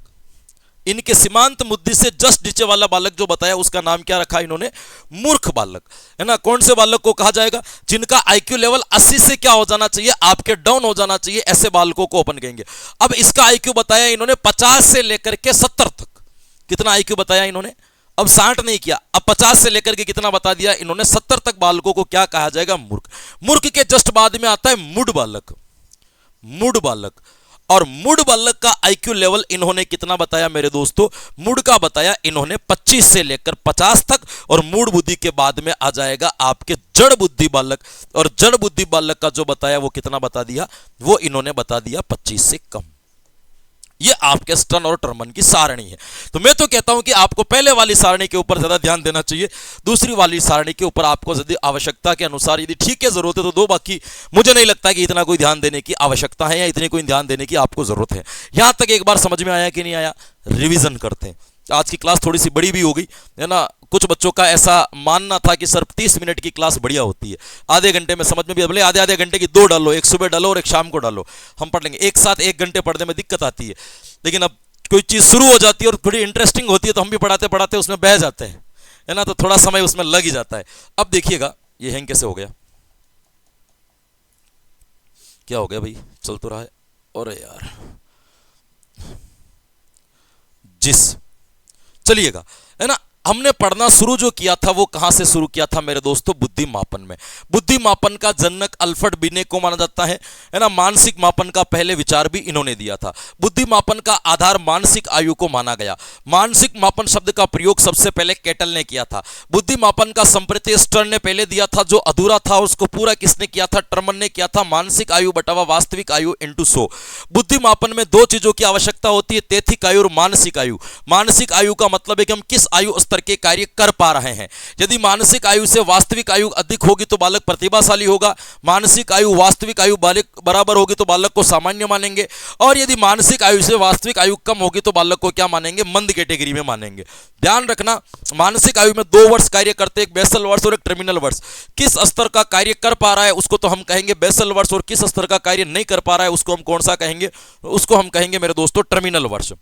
Speaker 1: इनके सीमांत बुद्धि से जस्ट नीचे वाला बालक जो बताया उसका नाम क्या रखा इन्होंने? मूर्ख बालक, है ना। कौन से बालक को कहा जाएगा? जिनका आईक्यू लेवल 80 से क्या हो जाना चाहिए? आपके डाउन हो जाना चाहिए, ऐसे बालकों को अपन कहेंगे। अब इसका आईक्यू बताया इन्होंने 50 से लेकर के 70 तक। कितना आईक्यू बताया इन्होंने? अब 60 नहीं किया, अब 50 से लेकर के कितना बता दिया इन्होंने? 70 तक बालकों को क्या कहा जाएगा? मूर्ख। मूर्ख के जस्ट बाद में आता है मूढ़ बालक। मूढ़ बालक। और मूढ़ बालक का आईक्यू लेवल इन्होंने कितना बताया मेरे दोस्तों? मूढ़ का बताया इन्होंने 25 से लेकर 50 तक। और मूढ़ बुद्धि के बाद में आ जाएगा आपके जड़ बुद्धि बालक। और जड़ बुद्धि बालक का जो बताया वो कितना बता दिया? वो इन्होंने बता दिया 25 से कम। ये आपके स्टर्न और टर्मन की सारणी है। तो मैं तो कहता हूं कि आपको पहले वाली सारणी के ऊपर ज्यादा ध्यान देना चाहिए, दूसरी वाली सारणी के ऊपर आपको यदि आवश्यकता के अनुसार यदि ठीक है जरूरत है तो दो, बाकी मुझे नहीं लगता कि इतना कोई ध्यान देने की आवश्यकता है या इतनी कोई ध्यान देने की आपको जरूरत है। यहां तक एक बार समझ में आया कि नहीं आया? रिवीजन करते हैं। आज की क्लास थोड़ी सी बड़ी भी हो गई, है ना। कुछ बच्चों का ऐसा मानना था कि सर 30 मिनट की क्लास बढ़िया होती है, आधे घंटे में समझ में भी, भले आधे आधे घंटे की 2 डालो, एक सुबह डालो और एक शाम को डालो, हम पढ़ लेंगे। एक साथ 1 घंटे पढ़ने में दिक्कत आती है, लेकिन अब कोई चीज शुरू हो जाती है और थोड़ी इंटरेस्टिंग होती है तो हम भी पढ़ाते पढ़ाते उसमें बह जाते हैं, है ना। तो थोड़ा समय उसमें लग ही जाता है। अब देखिएगा ये हैंग कैसे हो गया? क्या हो गया भाई? चल तो रहा है। अरे यार चलिएगा, है ना। हमने पढ़ना शुरू जो किया था वो कहां से शुरू किया था मेरे दोस्तों? बुद्धि मापन में। बुद्धि मापन का जनक अल्फ्रेड बिने को माना जाता है ना। मानसिक मापन का पहले विचार भी इन्होंने दिया था। बुद्धि मापन का आधार मानसिक आयु को माना गया। मानसिक मापन शब्द का प्रयोग सबसे पहले केटल ने किया था। बुद्धि मापन का संप्रत्यय स्टर्न ने पहले दिया था, जो अधूरा था उसको पूरा किसने किया था? टर्मन ने किया था। मानसिक आयु बटावा वास्तविक आयु इंटू 100। बुद्धि मापन में 2 चीजों की आवश्यकता होती है, तैथिक आयु और मानसिक आयु। मानसिक आयु का मतलब है कि हम किस आयु स्तर के कार्य कर पा रहे हैं। यदि मानसिक आयु से वास्तविक आयु अधिक होगी तो बालक प्रतिभाशाली होगा, मानसिक आयु वास्तविक आयु बालक बराबर होगी तो बालक को सामान्य मानेंगे, और यदि मानसिक आयु से वास्तविक आयु कम होगी तो बालक को क्या मानेंगे? मंद कैटेगरी में मानेंगे। ध्यान रखना, मानसिक आयु में 2 वर्ष कार्य करते, एक बेसल वर्ष और एक टर्मिनल वर्ष। किस स्तर का कार्य कर पा रहा है उसको तो हम कहेंगे बेसल वर्ष, और किस स्तर का कार्य नहीं कर पा रहा है उसको हम कौन सा कहेंगे? उसको हम कहेंगे मेरे दोस्तों टर्मिनल वर्ष।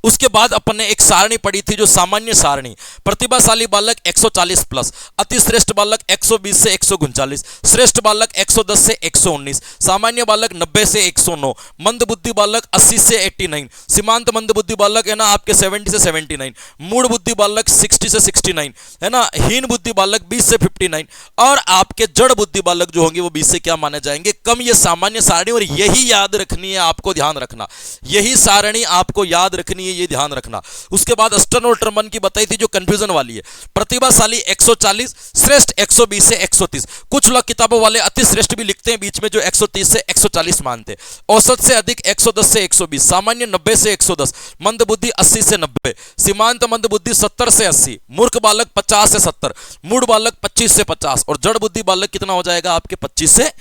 Speaker 1: उसके बाद अपन ने एक सारणी पढ़ी थी जो सामान्य सारणी, प्रतिभाशाली बालक 140 प्लस, अति श्रेष्ठ बालक 120 से 139, श्रेष्ठ बालक 110 से 119, सामान्य बालक 90 से 109, मंद बुद्धि बालक 80 से 89, सीमांत मंद बुद्धि बालक है ना आपके 70 से 79, मूढ़ बुद्धि बालक 60 से 69 है ना, हीन बुद्धि बालक 20 से 59 और आपके जड़ बुद्धि बालक जो होंगे वो 20 से क्या माने जाएंगे, कम। ये सामान्य सारणी और यही याद रखनी है, आपको ध्यान रखना, यही सारणी आपको याद रखनी है, ये ध्यान रखना। उसके बाद अस्टन और टर्मन की बताई थी जो कंफ्यूजन वाली है, प्रतिभाशाली 140, श्रेष्ठ 120 से 130, कुछ लोग किताबों वाले अति श्रेष्ठ भी लिखते हैं बीच में जो 130 से 140 मानते, औसत से अधिक 110 से 120, सामान्य 90 से 110, मंद बुद्धि 80 से 90, सीमांत मंद बुद्धि 70 से 80, मूर्ख बालक 50 से 70, मूढ़ बालक 25 से 50 और जड़ बुद्धि बालक कितना हो जाएगा आपके 25 से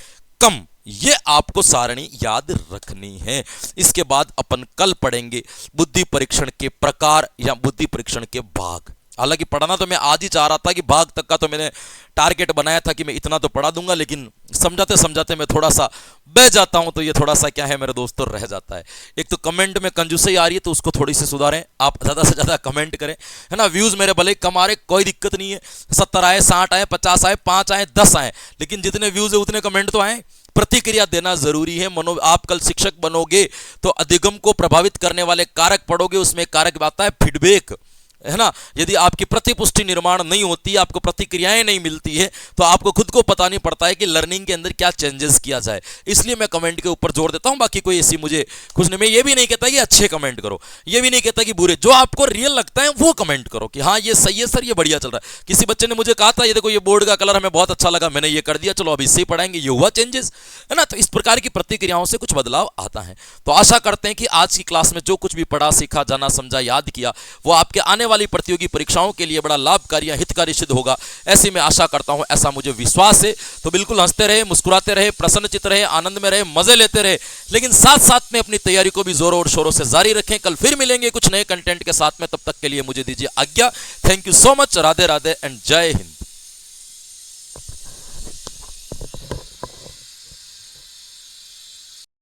Speaker 1: कम। ये आपको सारणी याद रखनी है। इसके बाद अपन कल पढ़ेंगे बुद्धि परीक्षण के प्रकार या बुद्धि परीक्षण के भाग। हालांकि पढ़ना तो मैं आज ही चाह रहा था कि भाग तक का तो मैंने टारगेट बनाया था कि मैं इतना तो पढ़ा दूंगा, लेकिन समझाते समझाते मैं थोड़ा सा बह जाता हूं, तो ये थोड़ा सा क्या है मेरे दोस्तों रह जाता है। एक तो कमेंट में कंजूसी आ रही है तो उसको थोड़ी सी सुधारें, आप ज़्यादा से ज़्यादा कमेंट करें, है ना। व्यूज़ मेरे भले कम आ रहे, कोई दिक्कत नहीं है, 70 आए, 60 आए, 50 आए, 5 आए, 10 आए, लेकिन जितने व्यूज़ है उतने कमेंट तो आए। प्रतिक्रिया देना जरूरी है। आप कल शिक्षक बनोगे तो अधिगम को प्रभावित करने वाले कारक पढ़ोगे, उसमें कारक आता है फीडबैक, है ना। यदि आपकी प्रतिपुष्टि निर्माण नहीं होती, आपको प्रतिक्रियाएं नहीं मिलती है, तो आपको खुद को पता नहीं पड़ता है कि लर्निंग के अंदर क्या चेंजेस किया जाए। इसलिए मैं कमेंट के ऊपर जोर देता हूं। बाकी कोई ऐसी मुझे कुछ नहीं, मैं ये भी नहीं कहता कि अच्छे कमेंट करो, ये भी नहीं कहता कि बुरे, जो आपको रियल लगता है वो कमेंट करो कि हाँ ये सही है सर, ये बढ़िया चल रहा है। किसी बच्चे ने मुझे कहा था ये देखो ये बोर्ड का कलर हमें बहुत अच्छा लगा, मैंने ये कर दिया, चलो अब इससे ही पढ़ाएंगे, ये हुआ चेंजेस, है ना। तो इस प्रकार की प्रतिक्रियाओं से कुछ बदलाव आता है। तो आशा करते हैं कि आज की क्लास में जो कुछ भी पढ़ा, सीखा, जाना, समझा, याद किया, वो आपके आने वाली प्रतियोगी परीक्षाओं के लिए बड़ा लाभकारी या हितकारी सिद्ध होगा, ऐसी मैं आशा करता हूं, ऐसा मुझे विश्वास है। तो बिल्कुल हंसते रहे, मुस्कुराते रहे, प्रसन्नचित्त रहे, आनंद में रहे, मजे लेते रहे, लेकिन साथ साथ में अपनी तैयारी को भी जोरों और शोरों से जारी रखें। कल फिर मिलेंगे कुछ नए कंटेंट के साथ में, तब तक के लिए मुझे दीजिए आज्ञा। Thank you so much. Radhe Radhe and जय हिंद।